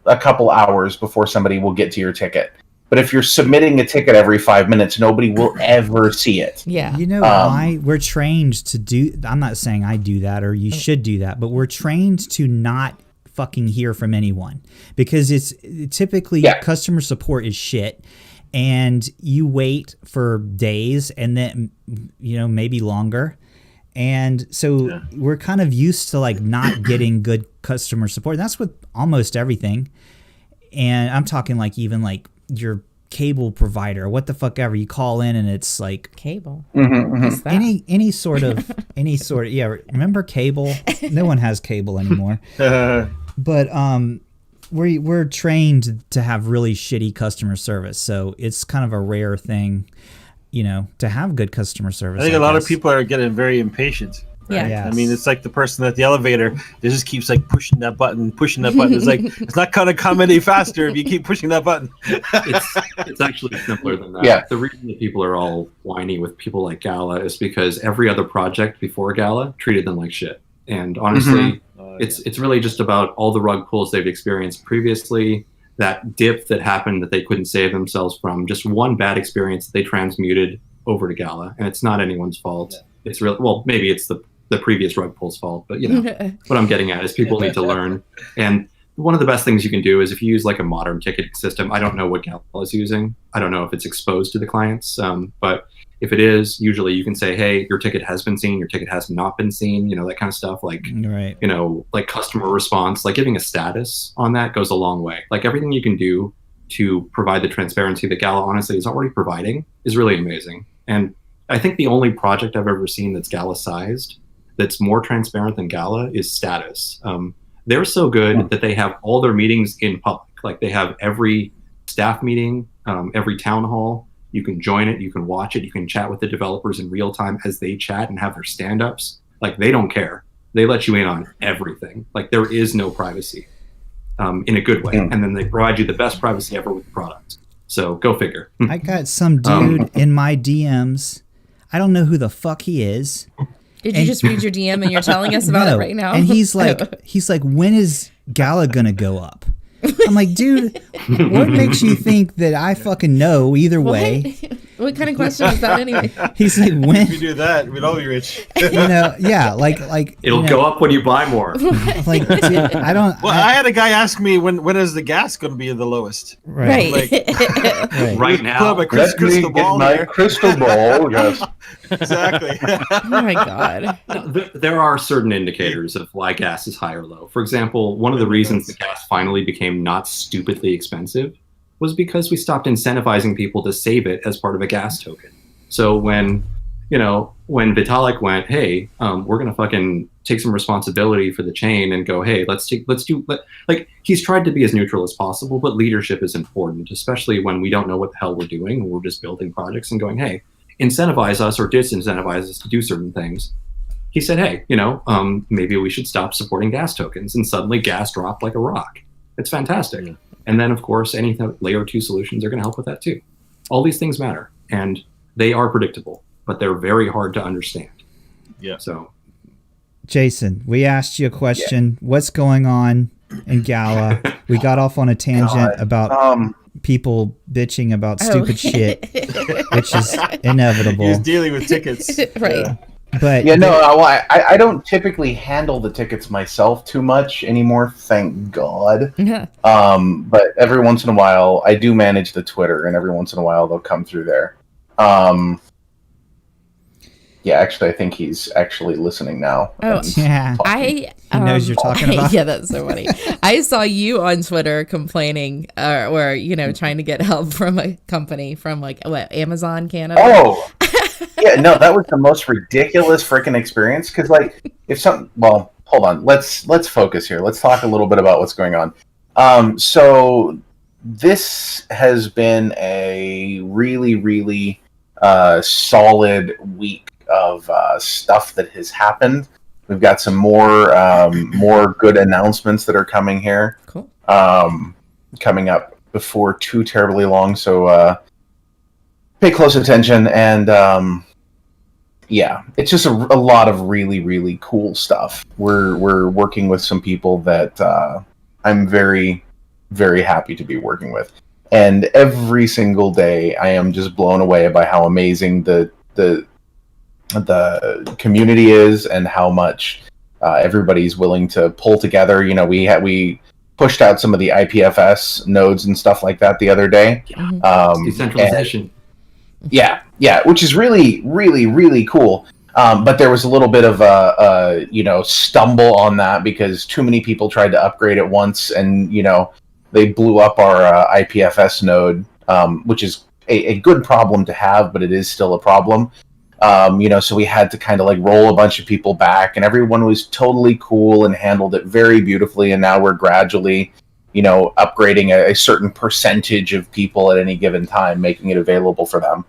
a couple hours before somebody will get to your ticket. But if you're submitting a ticket every 5 minutes, nobody will ever see it. Yeah. You know why? We're trained to do... I'm not saying I do that or you should do that, but we're trained to not fucking hear from anyone. Because it's typically customer support is shit. And you wait for days and then, maybe longer. And so we're kind of used to like not getting good customer support. And that's with almost everything. And I'm talking like even like your cable provider, what the fuck ever. You call in and it's like cable. What's that? Any sort of remember cable? No one has cable anymore. But we're trained to have really shitty customer service, so it's kind of a rare thing, to have good customer service. I think a lot of people are getting very impatient. Yeah. Yes. I mean, it's like the person at the elevator that just keeps like pushing that button. It's like it's not gonna come any faster if you keep pushing that button. It's actually simpler than that. Yeah. The reason that people are all whiny with people like Gala is because every other project before Gala treated them like shit. And honestly, it's really just about all the rug pulls they've experienced previously, that dip that happened that they couldn't save themselves from, just one bad experience that they transmuted over to Gala, and it's not anyone's fault. It's real. Well, maybe it's the previous rug pull's fault, but what I'm getting at is people need to learn. And one of the best things you can do is if you use like a modern ticketing system. I don't know what Gala is using. I don't know if it's exposed to the clients, but if it is, usually you can say, hey, your ticket has been seen, your ticket has not been seen, that kind of stuff. Like, right. Like customer response, like giving a status on that goes a long way. Like everything you can do to provide the transparency that Gala honestly is already providing is really amazing. And I think the only project I've ever seen that's Gala sized that's more transparent than Gala is Status. They're so good that they have all their meetings in public. Like they have every staff meeting, every town hall. You can join it, you can watch it, you can chat with the developers in real time as they chat and have their stand-ups. Like they don't care. They let you in on everything. Like there is no privacy in a good way. And then they provide you the best privacy ever with the product. So go figure. I got some dude in my DMs. I don't know who the fuck he is. Did you just read your DM and you're telling us about it right now? And he's like, when is Gala gonna go up? I'm like, dude, what makes you think that I fucking know either way? What kind of question is that anyway? He's like, when? If you do that, we'd all be rich. Yeah, like it'll go up when you buy more. Like, dude, I don't. Well, I had a guy ask me when is the gas going to be the lowest? Right. Like, right now. Put up a crystal ball there. Crystal ball. Yes. Exactly. Oh my god. There are certain indicators of why gas is high or low. For example, one of the reasons the gas finally became not stupidly expensive was because we stopped incentivizing people to save it as part of a gas token. So when Vitalik went, hey, we're gonna fucking take some responsibility for the chain and go, hey, he's tried to be as neutral as possible, but leadership is important, especially when we don't know what the hell we're doing and we're just building projects and going, hey, incentivize us or disincentivize us to do certain things. He said, hey, maybe we should stop supporting gas tokens, and suddenly gas dropped like a rock. It's fantastic. Yeah. And then, of course, any layer 2 solutions are going to help with that too. All these things matter, and they are predictable, but they're very hard to understand. Yeah. So, Jason, we asked you a question. Yeah. What's going on in Gala? We got off on a tangent about people bitching about stupid shit, which is inevitable. He's dealing with tickets. Right. But I don't typically handle the tickets myself too much anymore, thank God. Yeah. But every once in a while, I do manage the Twitter, and every once in a while they'll come through there. Yeah, actually, I think he's actually listening now. Oh, yeah. He knows you're talking about. Yeah, that's so funny. I saw you on Twitter complaining, or trying to get help from a company from Amazon Canada. Oh. Yeah, no, that was the most ridiculous freaking experience. Because hold on, let's focus here. Let's talk a little bit about what's going on. So this has been a really, really solid week of stuff that has happened. We've got some more good announcements that are coming here. Cool. Coming up before too terribly long. So pay close attention, and yeah, it's just a lot of really, really cool stuff. We're working with some people that I'm very, very happy to be working with, and every single day I am just blown away by how amazing the community is and how much everybody's willing to pull together. We pushed out some of the IPFS nodes and stuff like that the other day. Decentralization. Yeah, which is really, really, really cool. But there was a little bit of a stumble on that because too many people tried to upgrade at once, and they blew up our IPFS node, which is a good problem to have, but it is still a problem. So we had to kind of roll a bunch of people back, and everyone was totally cool and handled it very beautifully. And now we're gradually upgrading a certain percentage of people at any given time, making it available for them.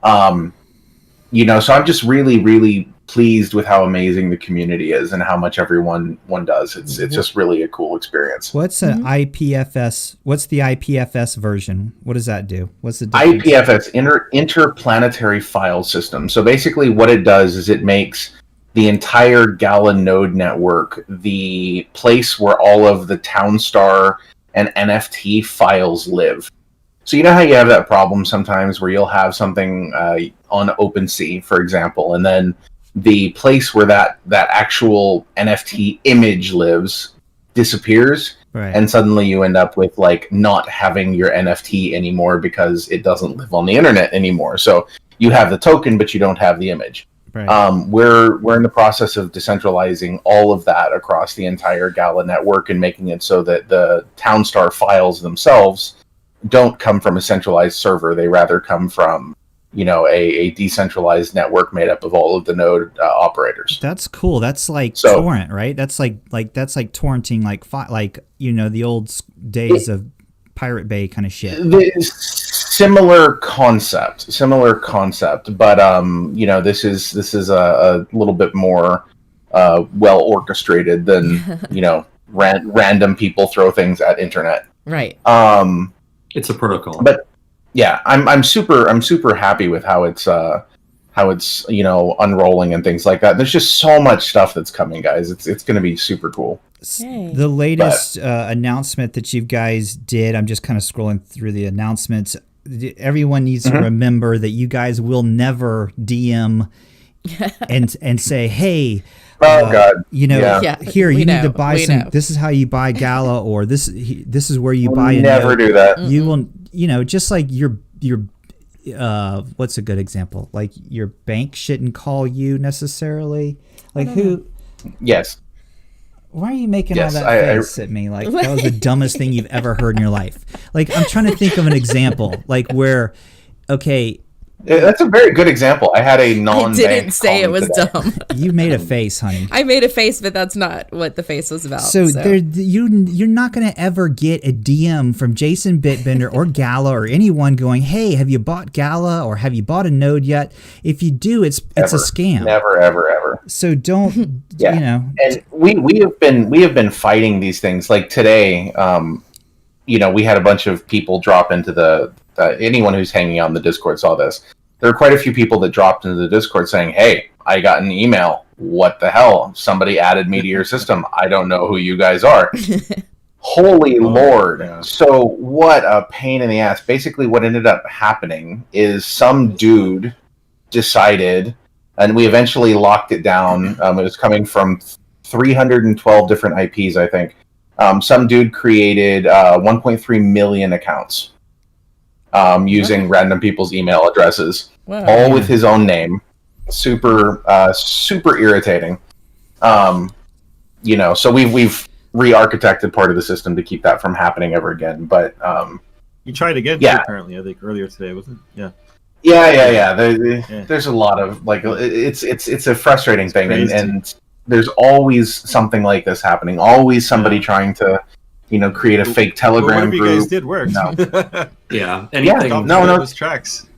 So I'm just really, really pleased with how amazing the community is and how much everyone does. It's just really a cool experience. What's an IPFS? What's the IPFS version? What does that do? What's the difference? IPFS, Interplanetary File System. So basically what it does is it makes the entire Gala node network the place where all of the Townstar and NFT files live. So you know how you have that problem sometimes where you'll have something on OpenSea, for example, and then the place where that actual NFT image lives disappears, Right. and suddenly you end up with like not having your NFT anymore because it doesn't live on the internet anymore. So you have the token, but you don't have the image. Right. We're in the process of decentralizing all of that across the entire Gala network and making it so that the Townstar files themselves don't come from a centralized server. They rather come from, a decentralized network made up of all of the node operators. That's cool. That's like torrent, right? That's like torrenting, like the old days of Pirate Bay kind of shit. Similar concept, but this is a little bit more well orchestrated than random people throw things at internet. Right. It's a protocol. But yeah, I'm super happy with how it's unrolling and things like that. There's just so much stuff that's coming, guys. It's going to be super cool. Yay. The latest announcement that you guys did, I'm just kind of scrolling through the announcements. Everyone needs to remember that you guys will never DM and say, hey, God. Here, you need to buy some. This is how you buy Gala, or this is where you buy a never node. do that. You will, just like your what's a good example? Like your bank shouldn't call you necessarily. Like who? Yes. Why are you making all that face at me? Like that was the dumbest thing you've ever heard in your life. Like I'm trying to think of an example, like where, okay. That's a very good example. I had a non-bank. I didn't say it was dumb. You made a face, honey. I made a face, but that's not what the face was about. So. You're not going to ever get a DM from Jason Bitbender or Gala or anyone going, hey, have you bought Gala or have you bought a node yet? If you do, it's a scam. Never, ever, ever. So don't, And we have been fighting these things. Like today, we had a bunch of people drop into the. Anyone who's hanging out in the Discord saw this. There are quite a few people that dropped into the Discord saying, hey, I got an email. What the hell? Somebody added me to your system. I don't know who you guys are. Holy Lord. Yeah. So what a pain in the ass. Basically what ended up happening is some dude decided, and we eventually locked it down. It was coming from 312 different IPs, I think. Some dude created 1.3 million accounts. Using random people's email addresses, all with his own name. Super irritating. So we've re-architected part of the system to keep that from happening ever again. But you tried again, apparently. I think earlier today, wasn't it? Yeah. There's a lot of it's a frustrating thing, and there's always something like this happening. Always somebody trying to. Create a fake Telegram group. What if you guys did work? No. Yeah. Those tracks.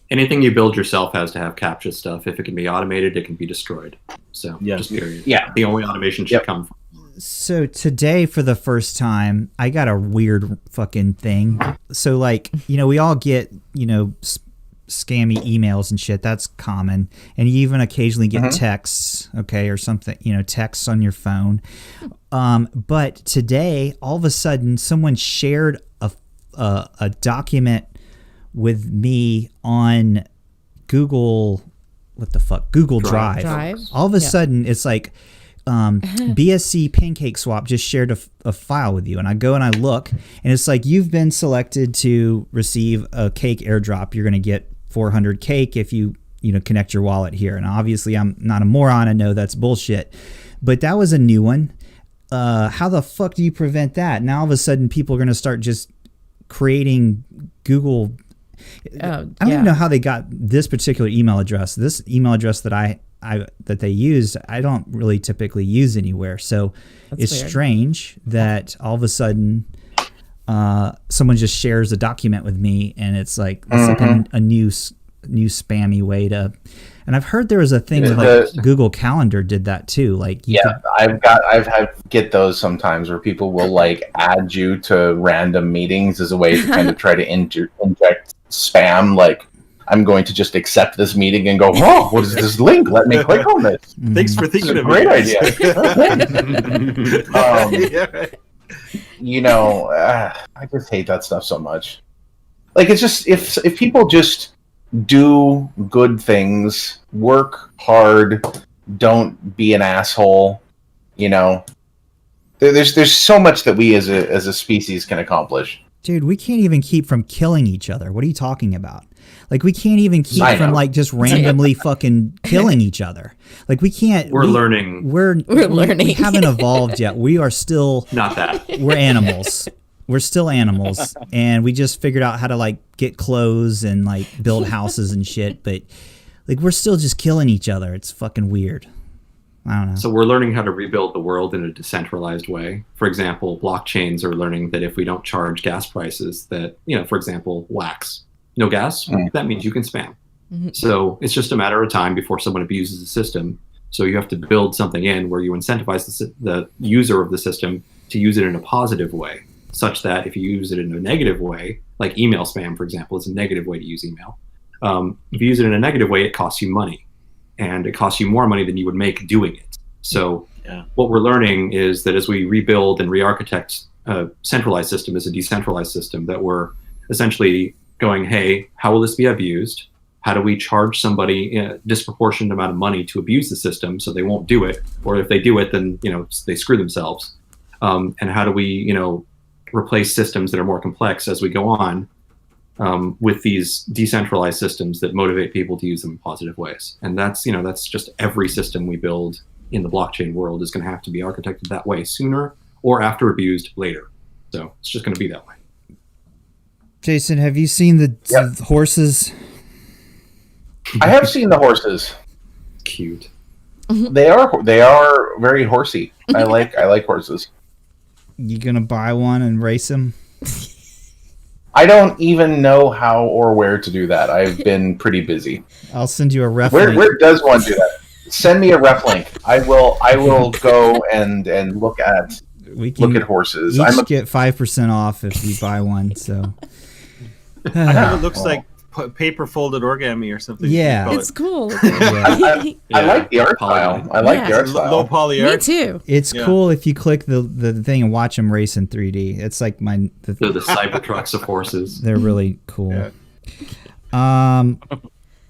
Anything you build yourself has to have CAPTCHA stuff. If it can be automated, it can be destroyed. So, just period. Yeah. The only automation should come from. So today, for the first time, I got a weird fucking thing. So, we all get, scammy emails and shit. That's common. And you even occasionally get texts, or something, texts on your phone. But today, all of a sudden, someone shared a document with me on Google. What the fuck? Google Drive. All of a sudden, it's like BSC Pancake Swap just shared a file with you, and I go and I look, and it's like you've been selected to receive a cake airdrop. You're going to get 400 cake if you connect your wallet here. And obviously, I'm not a moron. I know that's bullshit, but that was a new one. How the fuck do you prevent that? Now all of a sudden people are going to start just creating Google. I don't even know how they got this particular email address. This email address that that they used, I don't really typically use anywhere. So it's weird. Strange that all of a sudden someone just shares a document with me, and it's like a new new spammy way to. And I've heard there was a thing with like Google Calendar did that too. Like I've had get those sometimes where people will like add you to random meetings as a way to kind of try to inject spam. Like, I'm going to just accept this meeting and go, oh, what is this link? Let me click on this. Thanks for thinking of great it. idea. You know, I just hate that stuff so much. Like, it's just if people just do good things, work hard, don't be an asshole, you know, there's so much that we as a species can accomplish. Dude, we can't even keep from killing each other. What are you talking about? Like, we can't even keep from like just randomly fucking killing each other. Like, we can't. We're learning. We're learning. We haven't evolved yet. We are still not that. We're animals. We're still animals, and we just figured out how to like get clothes and like build houses and shit. But like, we're still just killing each other. It's fucking weird. I don't know. So we're learning how to rebuild the world in a decentralized way. For example, blockchains are learning that if we don't charge gas prices, that, you know, for example, wax, no gas, that means you can spam. Mm-hmm. So it's just a matter of time before someone abuses the system. So you have to build something in where you incentivize the user of the system to use it in a positive way, such that if you use it in a negative way, like email spam, for example, is a negative way to use email. If you use it in a negative way, it costs you money. And it costs you more money than you would make doing it. So what we're learning is that as we rebuild and re-architect a centralized system as a decentralized system, that we're essentially going, hey, how will this be abused? How do we charge somebody a disproportionate amount of money to abuse the system so they won't do it? Or if they do it, then, you know, they screw themselves. And how do we, you know, replace systems that are more complex as we go on with these decentralized systems that motivate people to use them in positive ways? And that's, you know, that's just every system we build in the blockchain world is going to have to be architected that way sooner or after abused later. So it's just going to be that way. Jason, have you seen the horses? I have seen the horses. Cute. They are very horsey. I like horses. You gonna buy one and race them? I don't even know how or where to do that. I've been pretty busy. I'll send you a ref link. Where does one do that? Send me a ref link. I will go and look at horses. Each get 5% off if you buy one. So I know it looks like paper folded origami or something. Yeah, it's cool. I like the art style. I like the art style. Low poly art. Me too. It's cool if you click the thing and watch them race in 3D. It's like They're the Cybertrucks of horses. They're really cool. Yeah.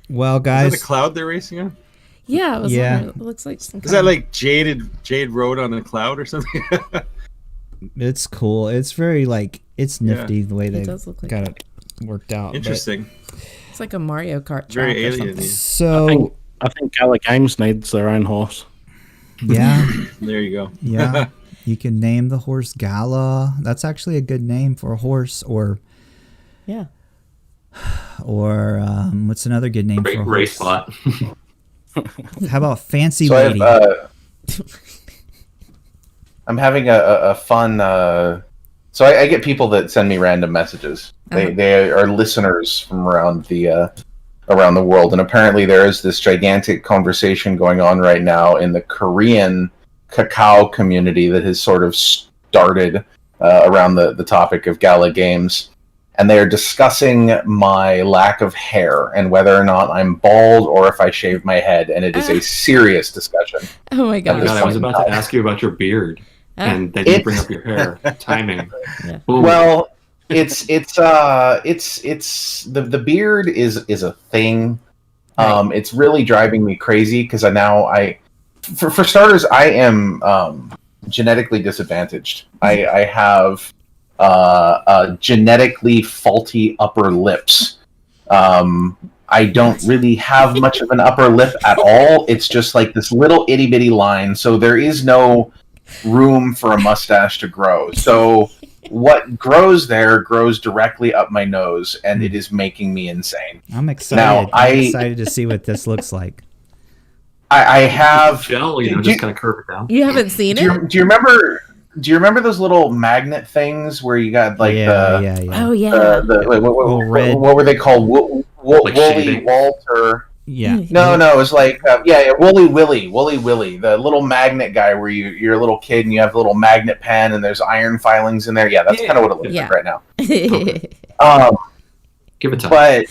Well, guys, is that a cloud they're racing on? Yeah, it was. It looks like some. Is that like Jade Road on a cloud or something? It's cool. It's very it's nifty the way they got it worked out. Interesting. It's like a Mario Kart track. Very or alien. So I think Gala Games needs their own horse. Yeah. There you go. Yeah. You can name the horse Gala. That's actually a good name for a horse. Or what's another good name for a horse? Race spot. How about Fancy Lady? I'm having a fun. So I get people that send me random messages. They are listeners from around the world, and apparently there is this gigantic conversation going on right now in the Korean cacao community that has sort of started around the topic of Gala Games. And they are discussing my lack of hair and whether or not I'm bald or if I shave my head. And it is a serious discussion. Oh my god! I was about to ask you about your beard, and then you bring up your hair. Timing. Yeah. Well, it's the beard is a thing. It's really driving me crazy because for starters, I am genetically disadvantaged. I have genetically faulty upper lips. I don't really have much of an upper lip at all. It's just like this little itty bitty line, so there is no room for a mustache to grow. So what grows there grows directly up my nose, and it is making me insane. I'm excited. I'm excited to see what this looks like. I have gel, just kind of curve it down. You haven't seen it? Do you remember? Do you remember those little magnet things where you got like yeah. Oh yeah. what were they called? Like Woolly shaving? Walter. Yeah. No, it was like Woolly Willy, the little magnet guy where you're a little kid and you have a little magnet pen and there's iron filings in there. Yeah, that's kind of what it looks like right now. Give it time. But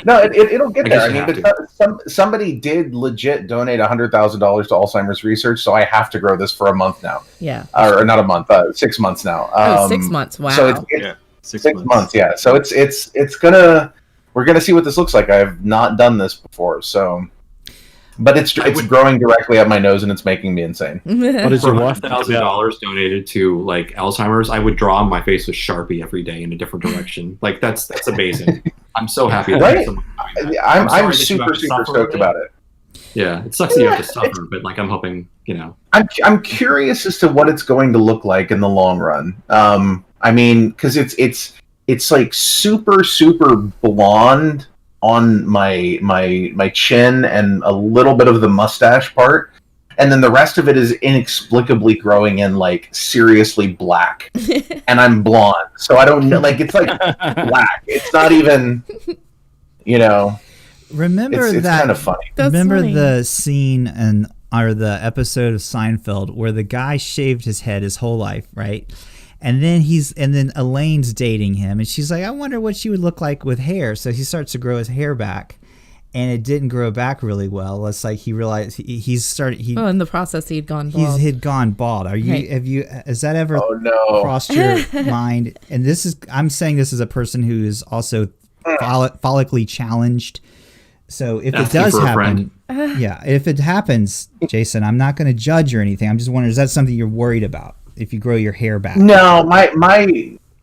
no, it'll get there. I mean, because somebody did legit donate $100,000 to Alzheimer's research, so I have to grow this for a month now. Yeah. Or not a month, 6 months now. 6 months. Wow. So it's 6 months. Yeah. So it's gonna. We're gonna see what this looks like. I have not done this before, so. But it's growing directly at my nose, and it's making me insane. What is your wife? $1,000 donated to like Alzheimer's. I would draw my face with Sharpie every day in a different direction. Like that's amazing. I'm so happy. Right? I'm super stoked about it. Yeah, it sucks that you have to suffer, but like I'm hoping, I'm curious as to what it's going to look like in the long run. I mean, because it's like super blonde on my chin and a little bit of the mustache part, and then the rest of it is inexplicably growing in like seriously black, and I'm blonde, so I don't know. Like it's like black. It's not even, Remember it's that? Kind of funny. Remember funny. the scene or the episode of Seinfeld where the guy shaved his head his whole life, right? And then Elaine's dating him, and she's like, I wonder what she would look like with hair. So he starts to grow his hair back, and it didn't grow back really well. It's like he realized in the process he'd gone bald. He'd gone bald. Has that ever crossed your mind? And I'm saying this as a person who is also follically challenged. So if it does happen, if it happens, Jason, I'm not going to judge or anything. I'm just wondering, is that something you're worried about? If you grow your hair back? No,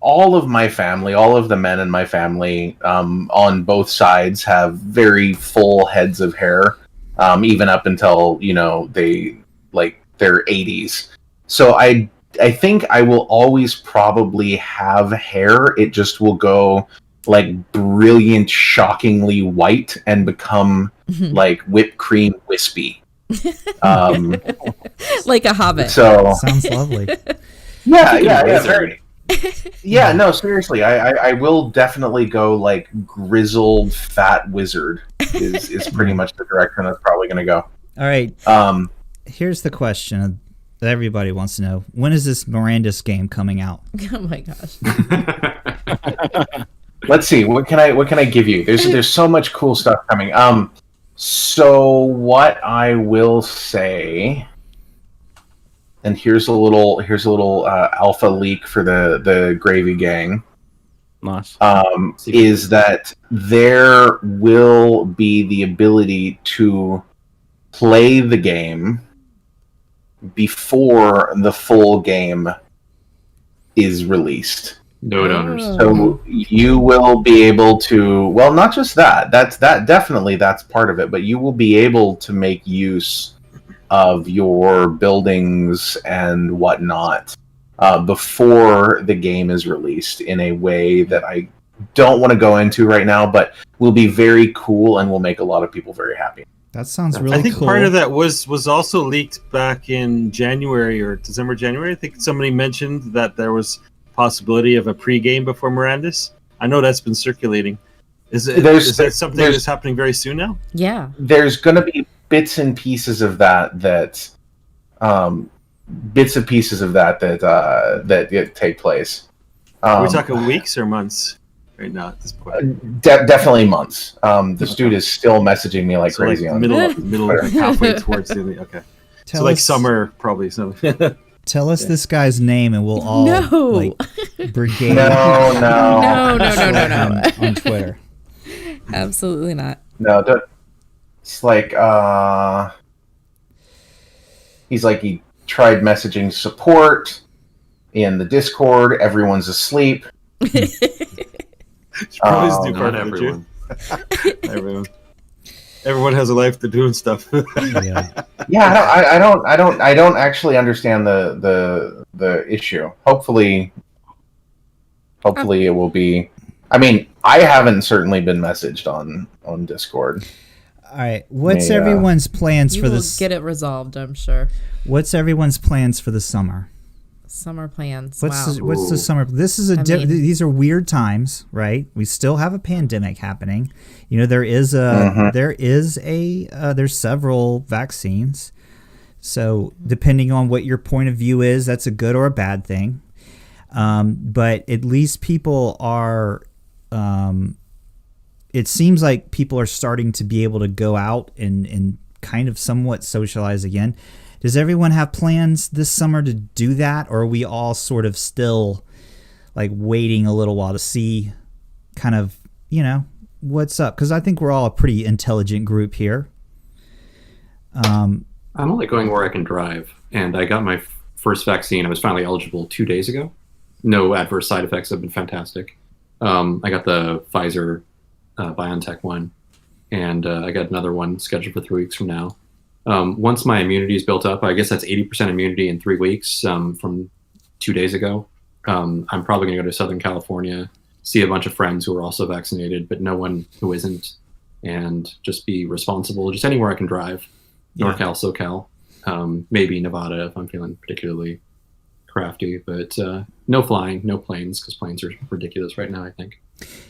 all of my family, all of the men in my family, on both sides have very full heads of hair, even up until they're 80s. So I think I will always probably have hair. It just will go like brilliant, shockingly white and become like whipped cream wispy. Like a hobbit. So sounds lovely. Very. Yeah, no, seriously, I will definitely go like grizzled fat wizard is pretty much the direction that's probably going to go. All right. Here's the question that everybody wants to know: when is this Mirandus game coming out? Oh my gosh. Let's see. What can I give you? There's so much cool stuff coming. So what I will say, and here's a little alpha leak for the Gravy Gang. Nice. Is that there will be the ability to play the game before the full game is released. Node owners. So you will be able to, well, not just that. That's part of it, but you will be able to make use of your buildings and whatnot before the game is released in a way that I don't want to go into right now, but will be very cool and will make a lot of people very happy. That sounds really cool. I think part of that was also leaked back in January or December, January. I think somebody mentioned that there was possibility of a pre-game before Mirandus. I know that's been circulating. Is that something that's happening very soon now? Yeah. There's going to be bits and pieces of that take place. Are we talking weeks or months right now at this point? Definitely months. This dude is still messaging me like crazy on middle halfway towards the end. Okay. So like summer probably. So tell us this guy's name and we'll all brigade. No. On Twitter. Absolutely not. No, it's like he's like he tried messaging support in the Discord. Everyone's asleep. Not everyone. Everyone has a life to do and stuff. I don't actually understand the issue. Hopefully it will be. I mean, I haven't certainly been messaged on Discord. All right. What's everyone's plans you for will this? get it resolved, I'm sure. What's everyone's plans for the summer? Summer plans. What's wow. what's the summer? This is these are weird times, right? We still have a pandemic happening. You know, there's several vaccines. So depending on what your point of view is, that's a good or a bad thing. But at least people are. It seems like people are starting to be able to go out and kind of somewhat socialize again. Does everyone have plans this summer to do that, or are we all sort of still like waiting a little while to see kind of, you know, what's up? Because I think we're all a pretty intelligent group here. I'm only going where I can drive, and I got my first vaccine. I was finally eligible 2 days ago. No adverse side effects have been fantastic. I got the Pfizer BioNTech one, and I got another one scheduled for 3 weeks from now. Once my immunity is built up, I guess that's 80% immunity in 3 weeks from 2 days ago. I'm probably going to go to Southern California, see a bunch of friends who are also vaccinated, but no one who isn't, and just be responsible. Just anywhere I can drive, NorCal, SoCal, maybe Nevada if I'm feeling particularly crafty, but no flying, no planes, because planes are ridiculous right now, I think.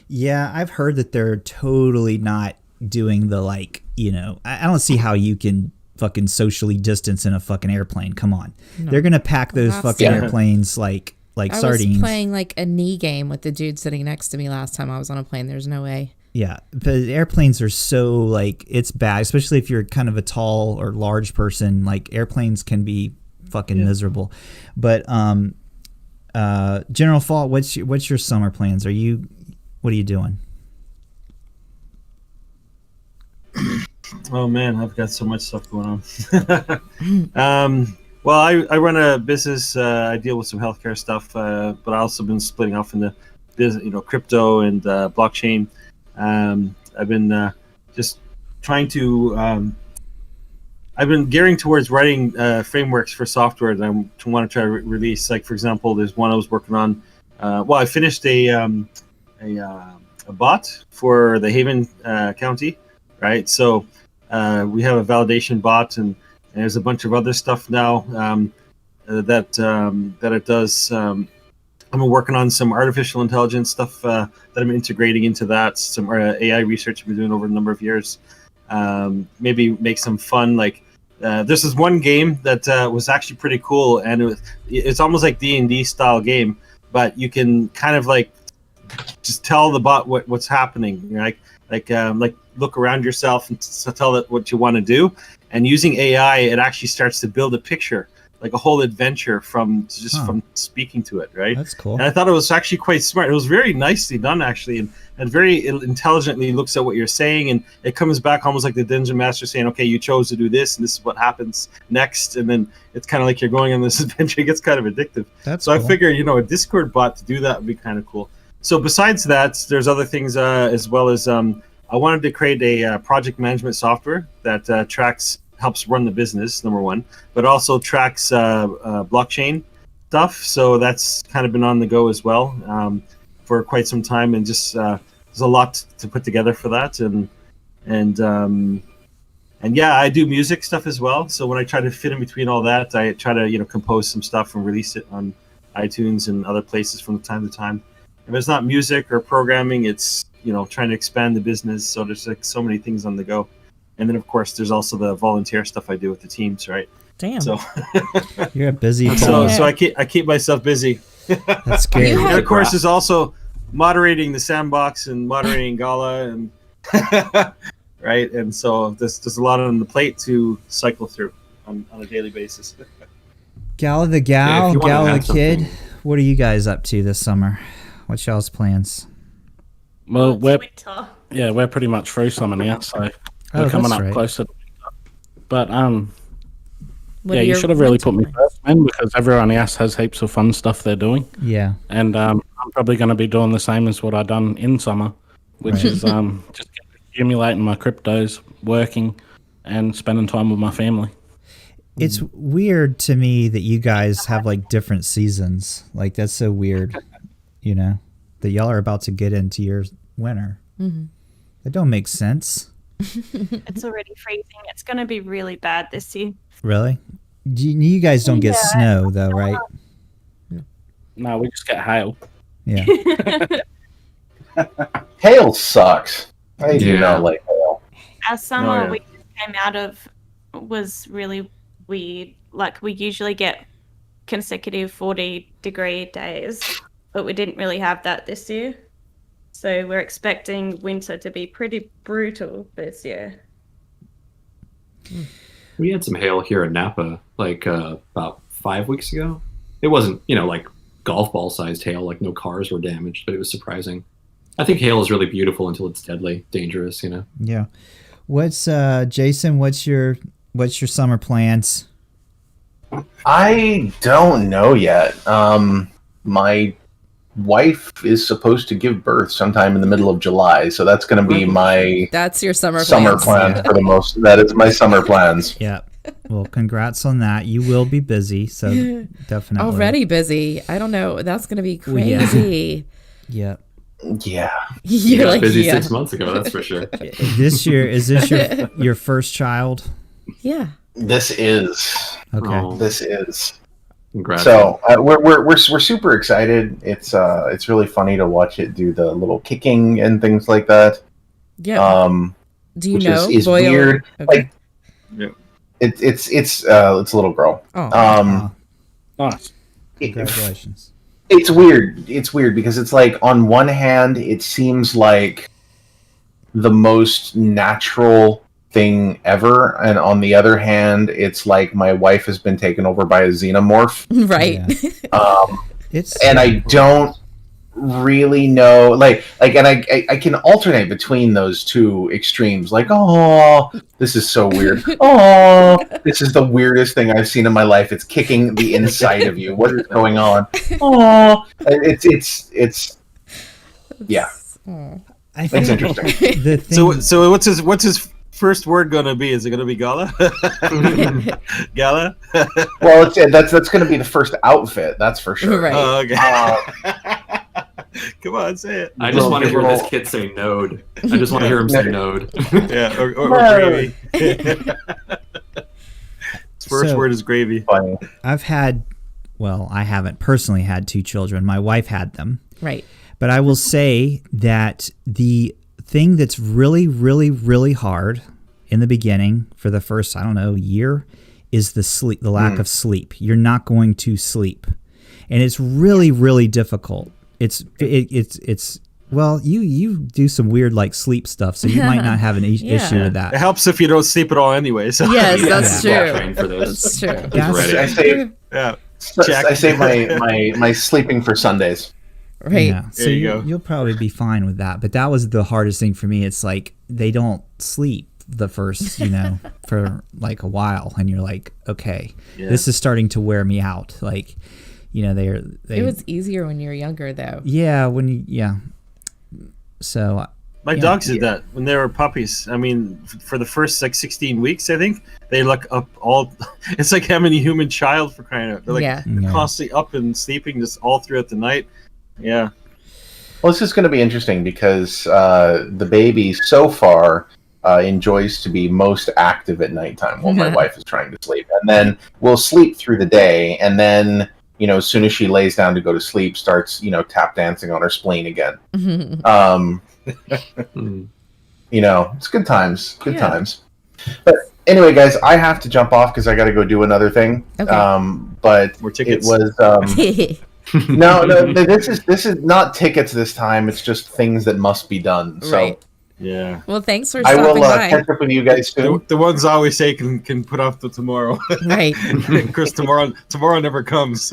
Yeah, I've heard that they're totally not doing the, like, you know, I don't see how you can fucking socially distance in a fucking airplane. Come on. No. They're going to pack those fucking airplanes like sardines. I was playing like a knee game with the dude sitting next to me last time I was on a plane. There's no way. Yeah, but airplanes are so, like, it's bad, especially if you're kind of a tall or large person. Like, airplanes can be fucking miserable. But General Fault, what's your summer plans? What are you doing? Oh man, I've got so much stuff going on. Well, I run a business. I deal with some healthcare stuff, but I also been splitting off into business, crypto and blockchain. I've been just trying to. I've been gearing towards writing frameworks for software that I want to try to release. Like, for example, there's one I was working on. I finished a bot for the Haven County, right? So we have a validation bot, and there's a bunch of other stuff now that it does. I'm working on some artificial intelligence stuff that I'm integrating into that. Some AI research I've been doing over a number of years. Maybe make some fun, like. This is one game that was actually pretty cool, and it's almost like D&D style game, but you can kind of like just tell the bot what's happening, right? Like look around yourself and tell it what you want to do, and using AI, it actually starts to build a picture, like a whole adventure from speaking to it, right? That's cool. And I thought it was actually quite smart. It was very nicely done, actually, and very intelligently looks at what you're saying, and it comes back almost like the dungeon master saying, okay, you chose to do this, and this is what happens next, and then it's kind of like you're going on this adventure. It gets kind of addictive. So cool. I figure, a Discord bot to do that would be kind of cool. So besides that, there's other things as well as I wanted to create a project management software that helps run the business, number one, but also tracks blockchain stuff. So that's kind of been on the go as well for quite some time, and just there's a lot to put together for that. And yeah, I do music stuff as well. So when I try to fit in between all that, I try to compose some stuff and release it on iTunes and other places from time to time. If it's not music or programming, it's trying to expand the business. So there's like so many things on the go. And then, of course, there's also the volunteer stuff I do with the teams, right? Damn. So you're a busy. So I keep myself busy. That's good. And of course, there's also moderating the sandbox and moderating Gala, and right. And so there's a lot on the plate to cycle through on a daily basis. Gala the gal, Gala the kid. What are you guys up to this summer? What's y'all's plans? Well, we're pretty much through summer now, so we're coming up closer. But you should have really put me first, man, because everyone else has heaps of fun stuff they're doing. Yeah. And I'm probably going to be doing the same as what I done in summer, which is just accumulating my cryptos, working, and spending time with my family. It's weird to me that you guys have like different seasons. Like, that's so weird, that y'all are about to get into your winter. Mm-hmm. That don't make sense. It's already freezing. It's going to be really bad this year. Really? You guys don't get snow though, right? No, we just get hail. Yeah. Hail sucks. I do not like hail. Our summer we just came out of was really weird. Like, we usually get consecutive 40-degree days, but we didn't really have that this year. So we're expecting winter to be pretty brutal this year. We had some hail here in Napa, like about 5 weeks ago. It wasn't, like golf ball sized hail, like no cars were damaged, but it was surprising. I think hail is really beautiful until it's deadly, dangerous, Yeah. What's Jason? What's your summer plans? I don't know yet. My wife is supposed to give birth sometime in the middle of July, so that's going to be my That's your summer plan for the most. That is my summer plans. Yeah. Well, congrats on that. You will be busy, so definitely. Already busy. I don't know. That's going to be crazy. Yeah. Yeah. You're like, busy 6 months ago, that's for sure. Is this your first child? Yeah. This is. Okay. Oh. This is. Congrats. So we're super excited. It's really funny to watch it do the little kicking and things like that. Yeah. Do you know? Is weird. Okay. Like, it's a little girl. Oh. Nice. Congratulations. It's weird. It's weird because it's like, on one hand, it seems like the most natural thing ever, and on the other hand, it's like my wife has been taken over by a xenomorph. Right. Yeah. And I don't really know, and I can alternate between those two extremes. Like, oh, this is so weird. Oh, this is the weirdest thing I've seen in my life. It's kicking the inside of you. What is going on? Oh, it's yeah. I think It's interesting. the thing, So what's his first word gonna be? Is it gonna be Gala? Gala? Well, that's going to be the first outfit. That's for sure. Right. Oh, okay. Come on, say it. I just want to hear this kid say node. I just want to hear him say node. Yeah, or gravy. His first So- word is gravy. Funny. I haven't personally had 2 children. My wife had them. Right. But I will say that the thing that's really, really, really hard in the beginning for the first, year is the lack of sleep. You're not going to sleep. And it's really, really difficult. Well, you do some weird sleep stuff, so you might not have an issue with It that. helps if you don't sleep at all anyway. So. Yes, that's Yeah, true. trained for this. That's true. I save my sleeping for Sundays. Right. Yeah. So There you go. you'll probably be fine with that. But that was the hardest thing for me. It's like they don't sleep the first, for a while, and you're like, okay, this is starting to wear me out. Like, It was easier when you were younger, though. Yeah, So My dogs did that when they were puppies. I mean, for the first 16 weeks, I think they look up all. It's like having a human child, for crying out. They're they're constantly up and sleeping just all throughout the night. Yeah. Well, this is going to be interesting because the baby so far enjoys to be most active at nighttime while my wife is trying to sleep, and then we'll sleep through the day, and then as soon as she lays down to go to sleep, starts tap dancing on her spleen again. It's good times. Good times. But anyway, guys, I have to jump off because I got to go do another thing. Okay. But More tickets. it was. No, this is not tickets this time. It's just things that must be done. So Right. Yeah. Well, thanks for I stopping will by. catch up with you guys soon. The ones I always say can put off till tomorrow. Right. Chris, tomorrow never comes.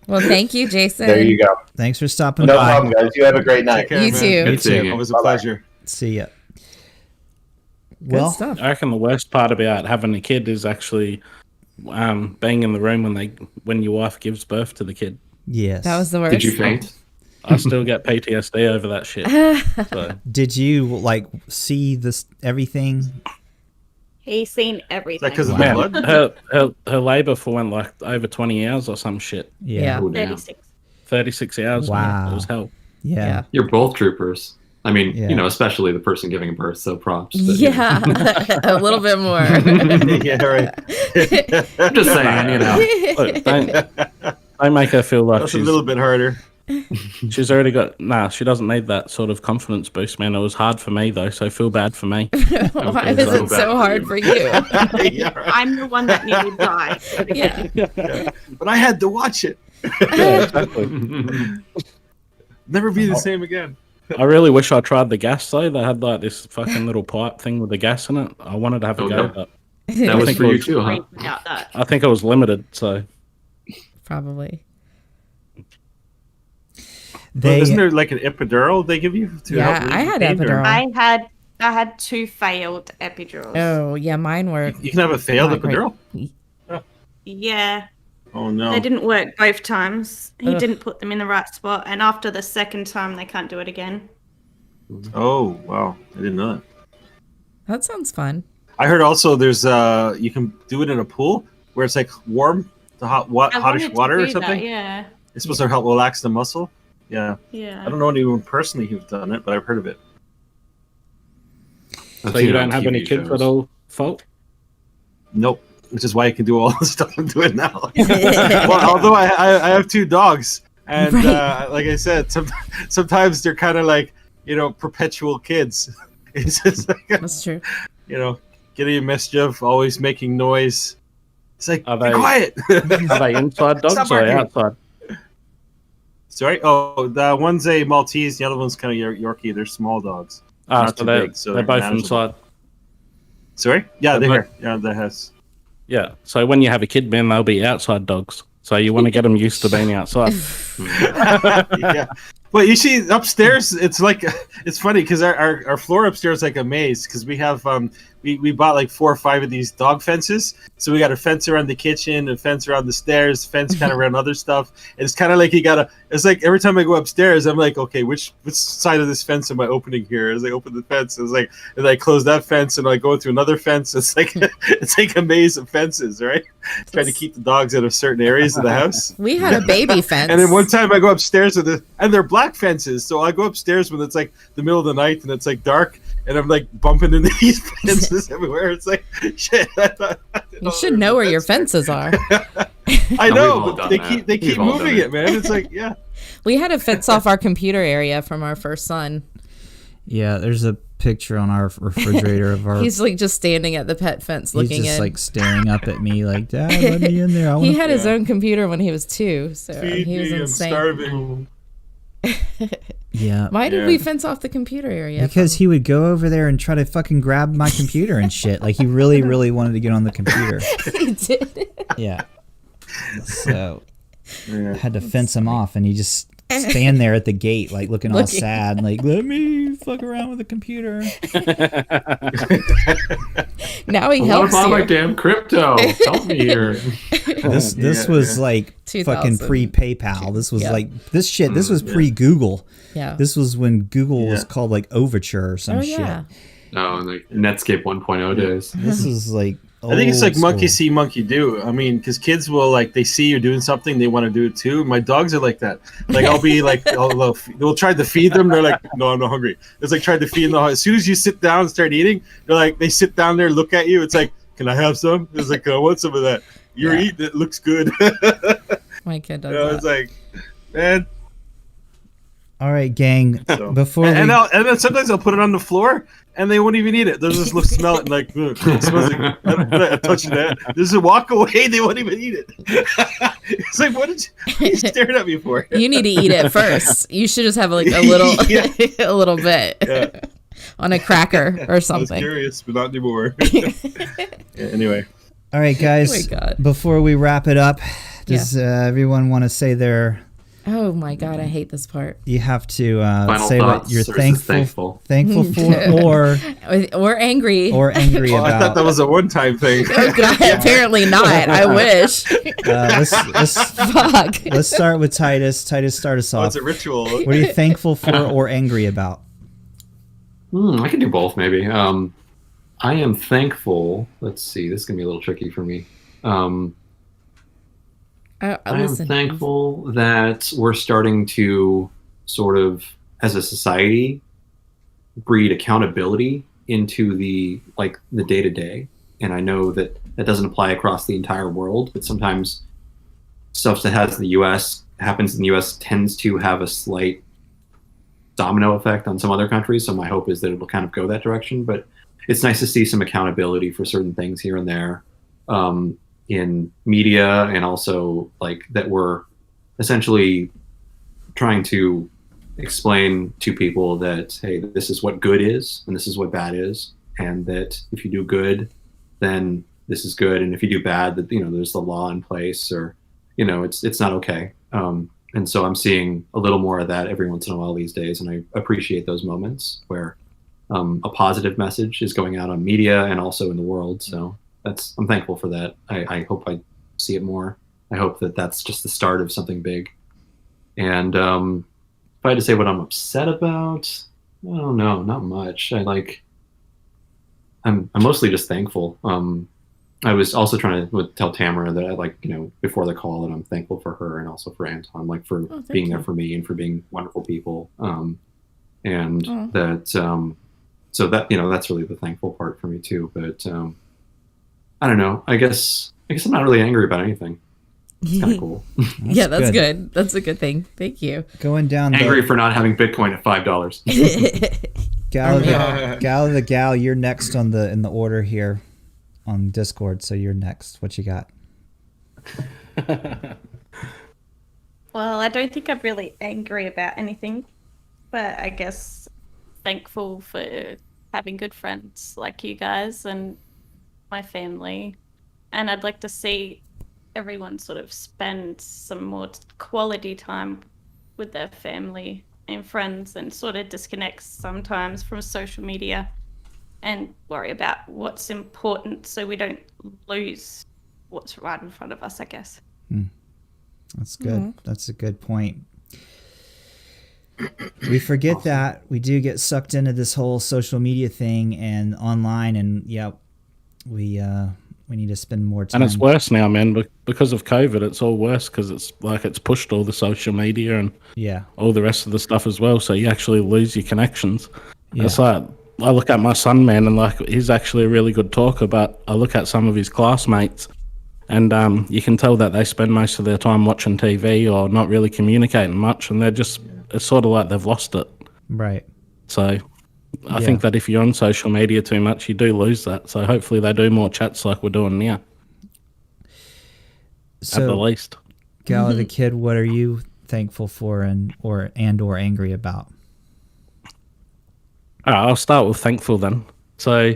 Well, thank you, Jason. There you go. thanks for stopping No by. problem, guys. You have a great night. Take care, You man. too. Good seeing you. Always a Bye-bye. pleasure. See ya. Good Well, stuff. I reckon the worst part about having a kid is actually being in the room when your wife gives birth to the kid. yes. That was the worst. Did you faint? I still get PTSD over that shit. So Did you see this everything? He's seen Is that everything. because of man, the blood? her labor for went over 20 hours or some shit. Yeah. Oh, damn. 36. 36 hours. Man. Wow. It was hell. Yeah. Yeah. You're both troopers. I mean, Yeah. you know, especially the person giving birth, so props. But, Yeah, a little bit more. Yeah, right. I'm just saying, you know. Look, don't make her feel like That's a little bit harder. she's already got. Nah, she doesn't need that sort of confidence boost, man. It was hard for me though, so feel bad for me. Why is it so hard for you? Yeah, right. I'm the one that nearly died. Yeah. But I had to watch it. Yeah, exactly. Never be the same again. I really wish I tried the gas though. They had like this fucking little pipe thing with the gas in it. I wanted to have a Oh, go, no. but That was think for it you was- too, huh? Without that. I think it was limited. So Probably. Isn't there like an epidural they give you to Yeah, help I had pain, or- epidural. I had 2 failed epidurals. Oh, yeah, mine were. You can have a failed Not great. epidural? Yeah, Oh no. they didn't work both times. He Ugh. didn't put them in the right spot, and after the second time, they can't do it again. Oh wow, I didn't know that. That sounds fun. I heard also there's you can do it in a pool where it's like warm, the I hottish wanted to water or do something. That, yeah, It's supposed to help relax the muscle. Yeah. yeah. I don't know anyone personally who's done it, but I've heard of it. I've so seen you it on don't have any TV kids shows. at all, Fault? Nope. Which is why I can do all the stuff I'm doing now. Well, although I have 2 dogs, and Right. like I said, sometimes they're kind of like, you know, perpetual kids. It's just like, That's true. you know, getting in mischief, always making noise. It's like, Are be they- quiet. Are they inside dogs Stop or barking. outside? Sorry. Oh, the one's a Maltese, the other one's kind of Yorkie. They're small dogs. Ah, Not so too they're, big, so they're they're both manageable. inside. Sorry. Yeah, They're they're both- here. Yeah, that has. Yeah. So when you have a kid, man, they'll be outside dogs. So you want to get them used to being outside. Yeah. Well, you see, upstairs, it's like, it's funny because our floor upstairs is like a maze because we have, we bought like 4 or 5 of these dog fences. So we got a fence around the kitchen, a fence around the stairs, fence kind of around other stuff. And it's kind of like it's like every time I go upstairs, I'm like, okay, which side of this fence am I opening here? As I open the fence, it's like, and I close that fence and I go through another fence. It's like, it's like a maze of fences, right? Trying to keep the dogs out of certain areas of the house. We had a baby fence. And then one time I go upstairs and they're black fences. So I go upstairs when it's like the middle of the night and it's like dark and I'm like bumping into these fences everywhere. It's like, shit. You should know where your fences are. I We've know, all but done they that. keep We've all done moving it. it, man. It's like, yeah. We had to fence off our computer area from our first son. Yeah, there's a picture on our refrigerator of our. He's like just standing at the pet fence He's looking just in. like staring up at me, like, Dad, let me in there. I He wanna-" had his own computer when he was 2, so Feed he was me, I'm insane. starving. Yeah, Why did Yeah. we fence off the computer area? because he would go over there and try to fucking grab my computer and shit. Like he really, really wanted to get on the computer. He did. Yeah. So Yeah. I had to fence him off, and he just stand there at the gate, like looking all Looking. sad, like let me fuck around with the computer. Now he I want helps to buy my you. damn crypto. Help me here. This Yeah, was yeah. like 2000. fucking pre PayPal. This was Yeah. like this shit. This was pre Google. Yeah. This was when Google was Yeah. called like Overture or some Oh shit. yeah. Oh, and like Netscape 1.0 days. This is like I think it's like old monkey school. see, monkey do. I mean, because kids will like they see you doing something, they want to do it too. My dogs are like that. Like I'll be like, they'll try to feed them. They're like, no, I'm not hungry. It's like trying to feed them. As soon as you sit down and start eating, they're like, they sit down there, look at you. It's like, can I have some? It's like, I want some of that. You're Yeah. eating. It looks good. My kid does You know, that. it's like, man. All right, gang. So- Before and, we, and then sometimes I'll put it on the floor and they won't even eat it. They'll just look, smell it, and like, "Ugh, it smells like I touched that. Just walk away. They won't even eat it. It's like, what are you staring at me for? You need to eat it first. You should just have like a little, Yeah. a little bit Yeah. on a cracker or I was something. curious, but not anymore. Yeah, anyway, all right, guys. Oh my God. Before we wrap it up, does everyone want to say their? Oh my God, I hate this part. You have to Final say what thoughts you're versus thankful thankful. for, Or angry. or angry oh, I thought about. that was a one-time thing. Oh God, apparently not. I wish. Let's Fuck. start with Titus. Titus, start us Oh, off. it's a ritual. What are you thankful for or angry about? I can do both, maybe. I am thankful. Let's see. This is gonna be a little tricky for me. I am Listen. thankful that we're starting to sort of, as a society, breed accountability into the day-to-day. And I know that doesn't apply across the entire world, but sometimes stuff that happens in the US tends to have a slight domino effect on some other countries. So my hope is that it'll kind of go that direction. But it's nice to see some accountability for certain things here and there in media, and also like that we're essentially trying to explain to people that, hey, this is what good is and this is what bad is, and that if you do good, then this is good, and if you do bad, that there's the law in place, or it's not okay. And so I'm seeing a little more of that every once in a while these days, and I appreciate those moments where a positive message is going out on media and also in the world. So I'm thankful for that. I hope I see it more. I hope that that's just the start of something big. And if I had to say what I'm upset about, I don't know, not much. I'm mostly just thankful. I was also trying to tell Tamara that before the call, that I'm thankful for her and also for Anton, for being there for me and for being wonderful people. And that, so that, that's really the thankful part for me too. But I don't know. I guess I'm not really angry about anything. It's kind of cool. That's good. That's a good thing. Thank you. Going down. Angry for not having Bitcoin at $5. Gala the Gal, you're next in the order here on Discord. So you're next. What you got? Well, I don't think I'm really angry about anything, but I guess thankful for having good friends like you guys and my family. And I'd like to see everyone sort of spend some more quality time with their family and friends, and sort of disconnect sometimes from social media and worry about what's important so we don't lose what's right in front of us, I guess. That's good. That's a good point. We forget that we do get sucked into this whole social media thing and online, and we need to spend more time. And it's worse now, man, because of COVID. It's all worse because it's pushed all the social media and all the rest of the stuff as well. So you actually lose your connections. Yeah. It's like, I look at my son, man, and he's actually a really good talker, but I look at some of his classmates, and you can tell that they spend most of their time watching TV or not really communicating much, and it's sort of like they've lost it. Right. So I think that if you're on social media too much, you do lose that. So hopefully they do more chats like we're doing now. So, at the least. Gala the Kid, what are you thankful for or angry about? I'll start with thankful then. So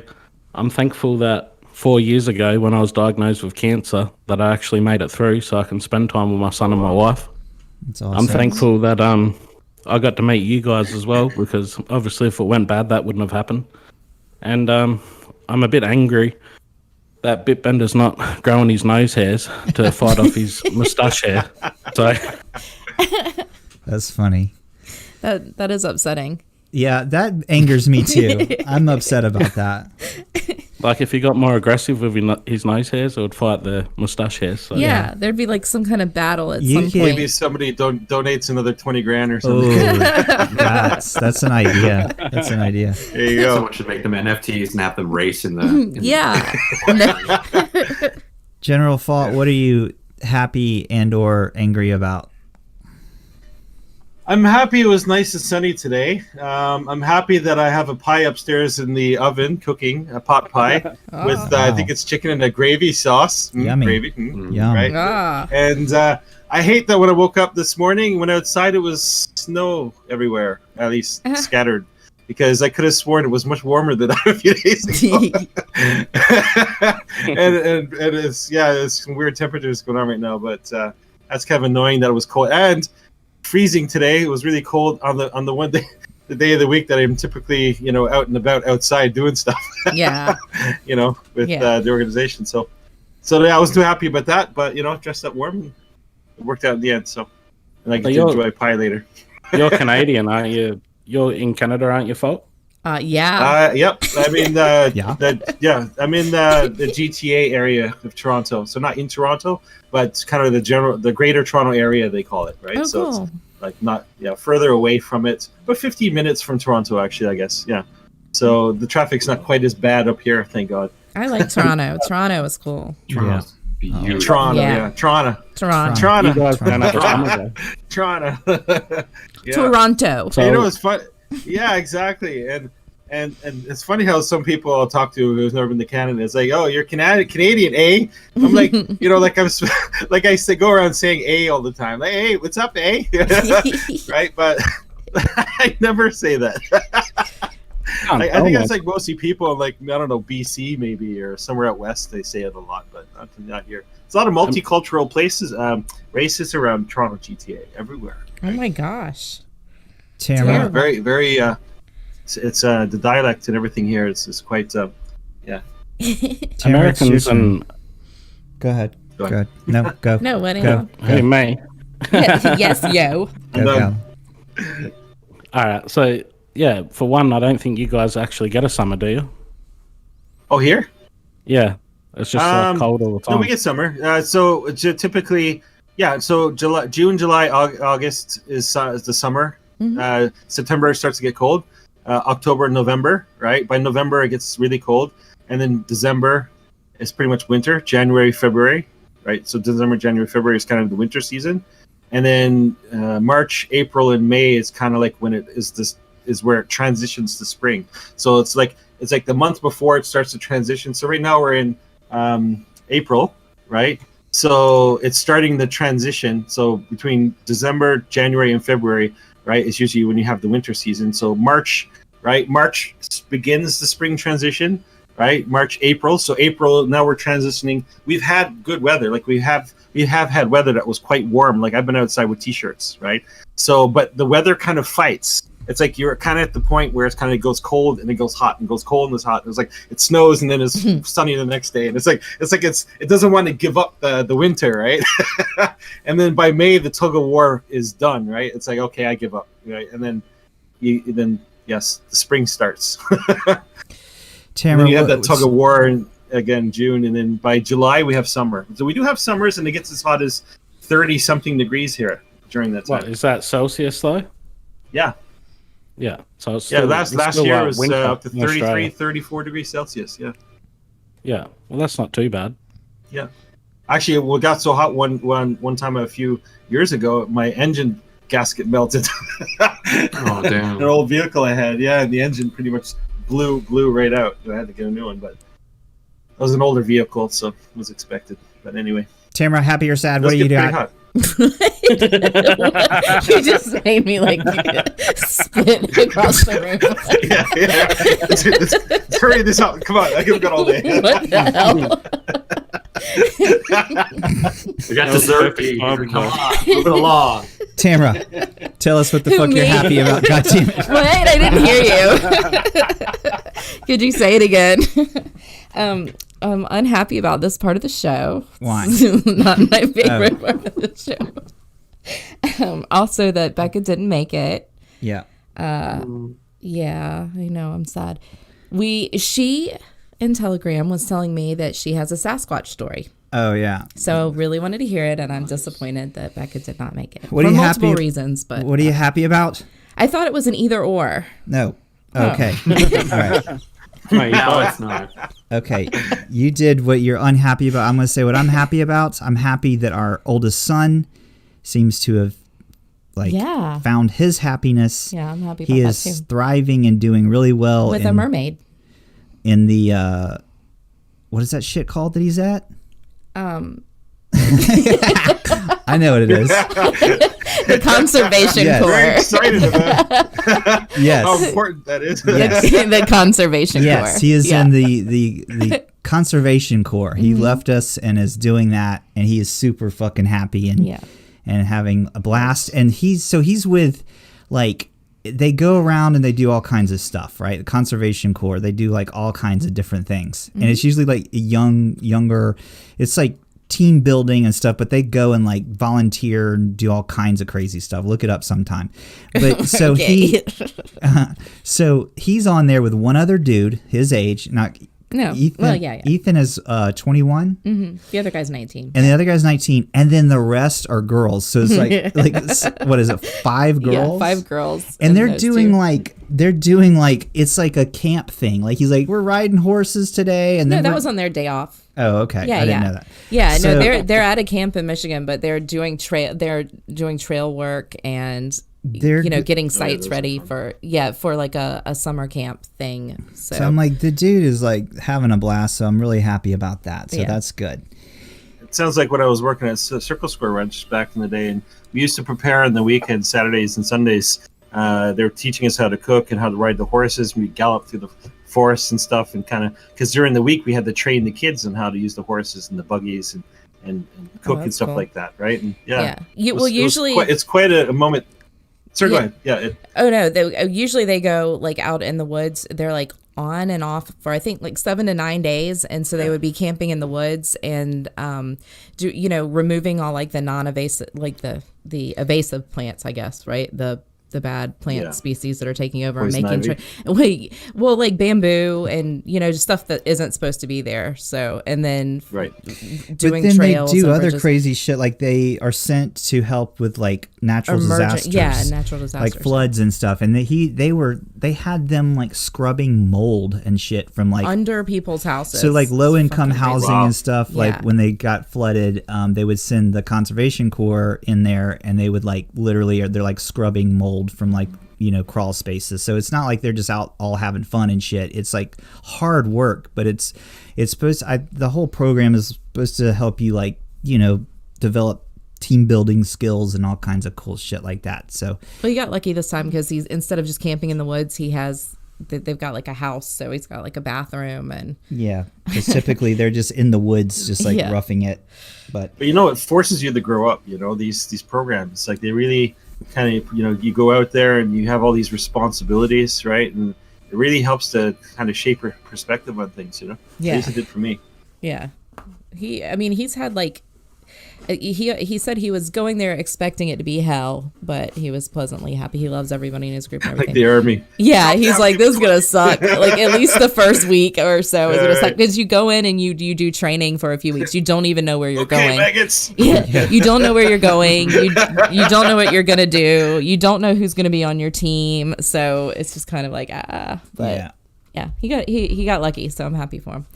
I'm thankful that 4 years ago when I was diagnosed with cancer that I actually made it through so I can spend time with my son and my wife. That's awesome. I'm thankful that I got to meet you guys as well, because obviously if it went bad, that wouldn't have happened. And I'm a bit angry that Bitbender's not growing his nose hairs to fight off his moustache hair. So that's funny. That is upsetting. Yeah, that angers me too. I'm upset about that. If he got more aggressive with his nose hairs, it would fight the moustache hairs. So. Yeah, there'd be some kind of battle at some point. Maybe somebody donates another 20 grand or something. Ooh, that's an idea. That's an idea. There you go. Someone should make them NFTs and have them race in the... Yeah. General Fault, what are you happy and or angry about? I'm happy it was nice and sunny today. I'm happy that I have a pie upstairs in the oven cooking, a pot pie with, I think it's chicken and a gravy sauce. Yummy. Gravy. Yum. Right? And I hate that when I woke up this morning, when outside it was snow everywhere, at least scattered, because I could have sworn it was much warmer than that a few days ago. and there's some weird temperatures going on right now, but that's kind of annoying that it was cold. And freezing today. It was really cold on the one day, the day of the week that I'm typically out and about outside doing stuff. Yeah. With the organization. So I wasn't too happy about that, but dressed up warm, and it worked out in the end. So and I get to enjoy pie later. You're Canadian, aren't you? You're in Canada, aren't you, Fault? Yeah. Yep. I'm in I'm in the GTA area of Toronto. So not in Toronto, but kind of the greater Toronto area, they call it, right? Oh, so cool. like not further away from it, but 15 minutes from Toronto actually, I guess. Yeah. So the traffic's not quite as bad up here, thank God. I like Toronto. Toronto is cool. Toronto's beautiful. Toronto, Yeah. yeah. Toronto. You guys don't have a summer though. Toronto. Yeah. Toronto. So, You know, it's fun. Yeah, exactly. And it's funny how some people I'll talk to who's never been to Canada, it's like, oh, you're Canadian, eh? I'm like, you know, like like I say, go around saying "eh" all the time. Like, hey, what's up, eh? Right? But I never say that. I think that's like mostly people like, I don't know, BC maybe, or somewhere out west. They say it a lot, but not here. It's a lot of multicultural places, races around Toronto GTA everywhere. Oh my gosh. Tamara, Very, very. It's the dialect and everything here is quite. Yeah. Tamara, it's your Americans turn. and Go ahead. Go Go ahead. ahead. No, go. No, what? Go. hey, May. Yes, yo. Go, done. go. All right, so yeah, for one, I don't think you guys actually get a summer, do you? Oh, here? Yeah, it's just like cold all the time. No, we get summer. So typically, yeah. So June, July, August is the summer. September starts to get cold. October, November, right? By November, it gets really cold, and then December is pretty much winter. January, February, right? So December, January, February is kind of the winter season, and then March, April, and May is kind of like when it is where it transitions to spring. So it's like the month before it starts to transition. So right now we're in April, right? So it's starting the transition. So between December, January, and February, right, is usually when you have the winter season. So March, right? March begins the spring transition, right? March, April. So April, now we're transitioning. We've had good weather. Like we have had weather that was quite warm. Like I've been outside with t-shirts, right? So, but the weather kind of fights. It's like you're kind of at the point where it's kind of goes cold and it goes hot and goes cold and it's hot. It's like it snows and then it's sunny the next day, and it doesn't want to give up the winter, right? And then by May the tug of war is done, right? It's like, okay, I give up, right? And then yes, the spring starts. Tamara, you have that tug of war again June, and then by July we have summer. So we do have summers, and it gets as hot as 30 something degrees here during that time. What is that, Celsius though? Yeah. Yeah, so it's still, last still year like was winter up to in 33, Australia. 34 degrees Celsius. Yeah. Yeah, well, that's not too bad. Yeah. Actually, it got so hot one time a few years ago, my engine gasket melted. Oh, damn. An old vehicle I had. Yeah, the engine pretty much blew right out. I had to get a new one, but it was an older vehicle, so it was expected. But anyway. Tamara, happy or sad? It What does do you get got? pretty hot. You just made me like spit across the room. Yeah. Let's hurry this up. Come on, I could have got all day. What the hell? We got dessert to eat. Come on, move it along. Tamara, tell us what the fuck you're Me? happy about. God damn it. What? I didn't hear you. Could you say it again? I'm unhappy about this part of the show. Why? Not my favorite part of the show. Also, that Becca didn't make it. Yeah. Yeah, I know. I'm sad. She in Telegram was telling me that she has a Sasquatch story. Oh yeah. So really wanted to hear it, and I'm disappointed that Becca did not make it. What for are you multiple happy? reasons, but What are you happy about? I thought it was an either or. No. Oh. Okay. All right. No, it's not. Okay. You did what you're unhappy about. I'm going to say what I'm happy about. I'm happy that our oldest son seems to have found his happiness. Yeah, I'm happy about He that is too. thriving and doing really well With a mermaid. in the what is that shit called that he's at? I know what it is. The Conservation Yes. Very Corps. excited about Yes. how important that is. Yes. The Conservation Corps. Yes, he is Yeah. in the Conservation Corps. He left us and is doing that, and he is super fucking happy and having a blast. And he's with, like, they go around and they do all kinds of stuff, right? The Conservation Corps, they do like all kinds of different things, and it's usually like younger. It's like team building and stuff, but they go and like volunteer and do all kinds of crazy stuff. Look it up sometime. But so he's on there with one other dude his age, not No. Ethan, Well, yeah. Ethan is 21. Mm-hmm. The other guy's 19. And the other guy's 19, and then the rest are girls. So it's what is it, 5 girls? Yeah, 5 girls. And they're doing it's like a camp thing. Like he's like, we're riding horses today, and then that was on their day off. Oh, okay. Yeah, I didn't know that. Yeah, So- no, they're at a camp in Michigan, but they're doing trail work and They're getting sites ready for like a summer camp thing. So I'm like, the dude is like having a blast. So I'm really happy about that. So Yeah. that's good. It sounds like when I was working at Circle Square Ranch back in the day, and we used to prepare on the weekends, Saturdays and Sundays. They were teaching us how to cook and how to ride the horses. We gallop through the forests and stuff, and kind of because during the week we had to train the kids on how to use the horses and the buggies and cook and stuff cool. like that, right? And usually it's quite a moment. Sir, go ahead. Yeah. Usually they go like out in the woods. They're like on and off for I think like 7 to 9 days, and so they would be camping in the woods and removing all like the non-invasive, like the evasive plants, I guess, right? The bad plant species that are taking over Poison and making like bamboo and just stuff that isn't supposed to be there. So and then doing but then trails. they do over other just crazy shit. Like they are sent to help with like natural disasters. Yeah, natural disasters. Like floods and stuff. And they had them like scrubbing mold and shit from like under people's houses. So like low income Fucking housing crazy. and stuff. Like Yeah. when they got flooded, they would send the Conservation Corps in there, and they would like literally they're like scrubbing mold from like crawl spaces. So it's not like they're just out all having fun and shit. It's like hard work, but it's supposed to, the whole program is supposed to help you like develop team building skills and all kinds of cool shit like that. So Well, he got lucky this time because he's instead of just camping in the woods, they've got like a house, so he's got like a bathroom and yeah, because typically they're just in the woods, just like roughing it. But it forces you to grow up. These programs, like they really kind of you go out there and you have all these responsibilities, right? And it really helps to kind of shape your perspective on things. At least it did for me. Yeah. He's had like he said he was going there expecting it to be hell, but he was pleasantly happy. He loves everybody in his group and everything. Like the army. Yeah, he's like, this is gonna suck. Like at least the first week or so is gonna suck because you go in and you do training for a few weeks. You don't even know where you're going. Maggots. Yeah, you don't know where you're going. You don't know what you're gonna do. You don't know who's gonna be on your team. So it's just kind of like But yeah, he got lucky. So I'm happy for him.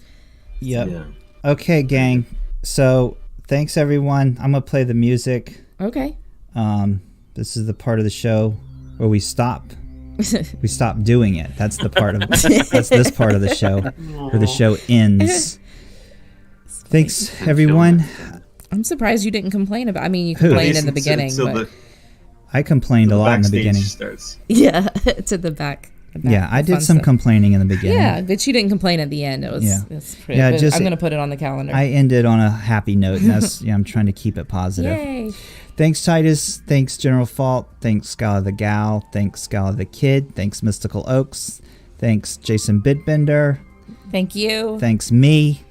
Yep. Yeah. Okay, gang. So thanks everyone. I'm gonna play the music. Okay. This is the part of the show where we stop doing it. That's the part of that's this part of the show where the show ends. Thanks everyone. I'm surprised you didn't complain about. You complained in the beginning, but I complained a lot in the beginning. Starts. yeah, to the back. Yeah, I did some complaining in the beginning. Yeah, but you didn't complain at the end. It was it's pretty. Yeah, I'm gonna put it on the calendar. I ended on a happy note, and that's I'm trying to keep it positive. Yay! Thanks Titus. Thanks General Fault. Thanks Scala the Gal. Thanks Scala the Kid. Thanks Mystical Oaks. Thanks Jason Bitbender. Thank you. Thanks me.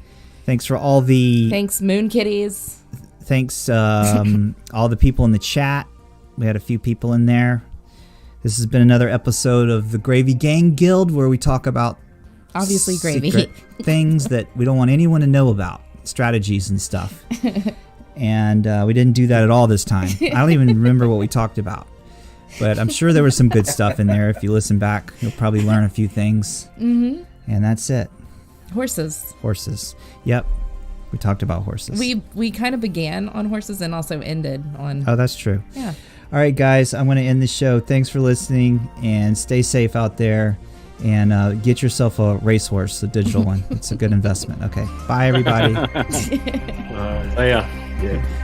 Thanks for all the. Thanks Moon Kitties. Thanks all the people in the chat. We had a few people in there. This has been another episode of the Gravy Gang Guild, where we talk about obviously gravy things that we don't want anyone to know about, strategies and stuff. And we didn't do that at all this time. I don't even remember what we talked about, but I'm sure there was some good stuff in there. If you listen back, you'll probably learn a few things. Mm-hmm. And that's it. Horses. Yep. We talked about horses. We kind of began on horses and also ended on. Oh, that's true. Yeah. All right, guys, I'm going to end the show. Thanks for listening, and stay safe out there. And get yourself a racehorse, a digital one. It's a good investment. Okay. Bye, everybody. See ya. Yeah.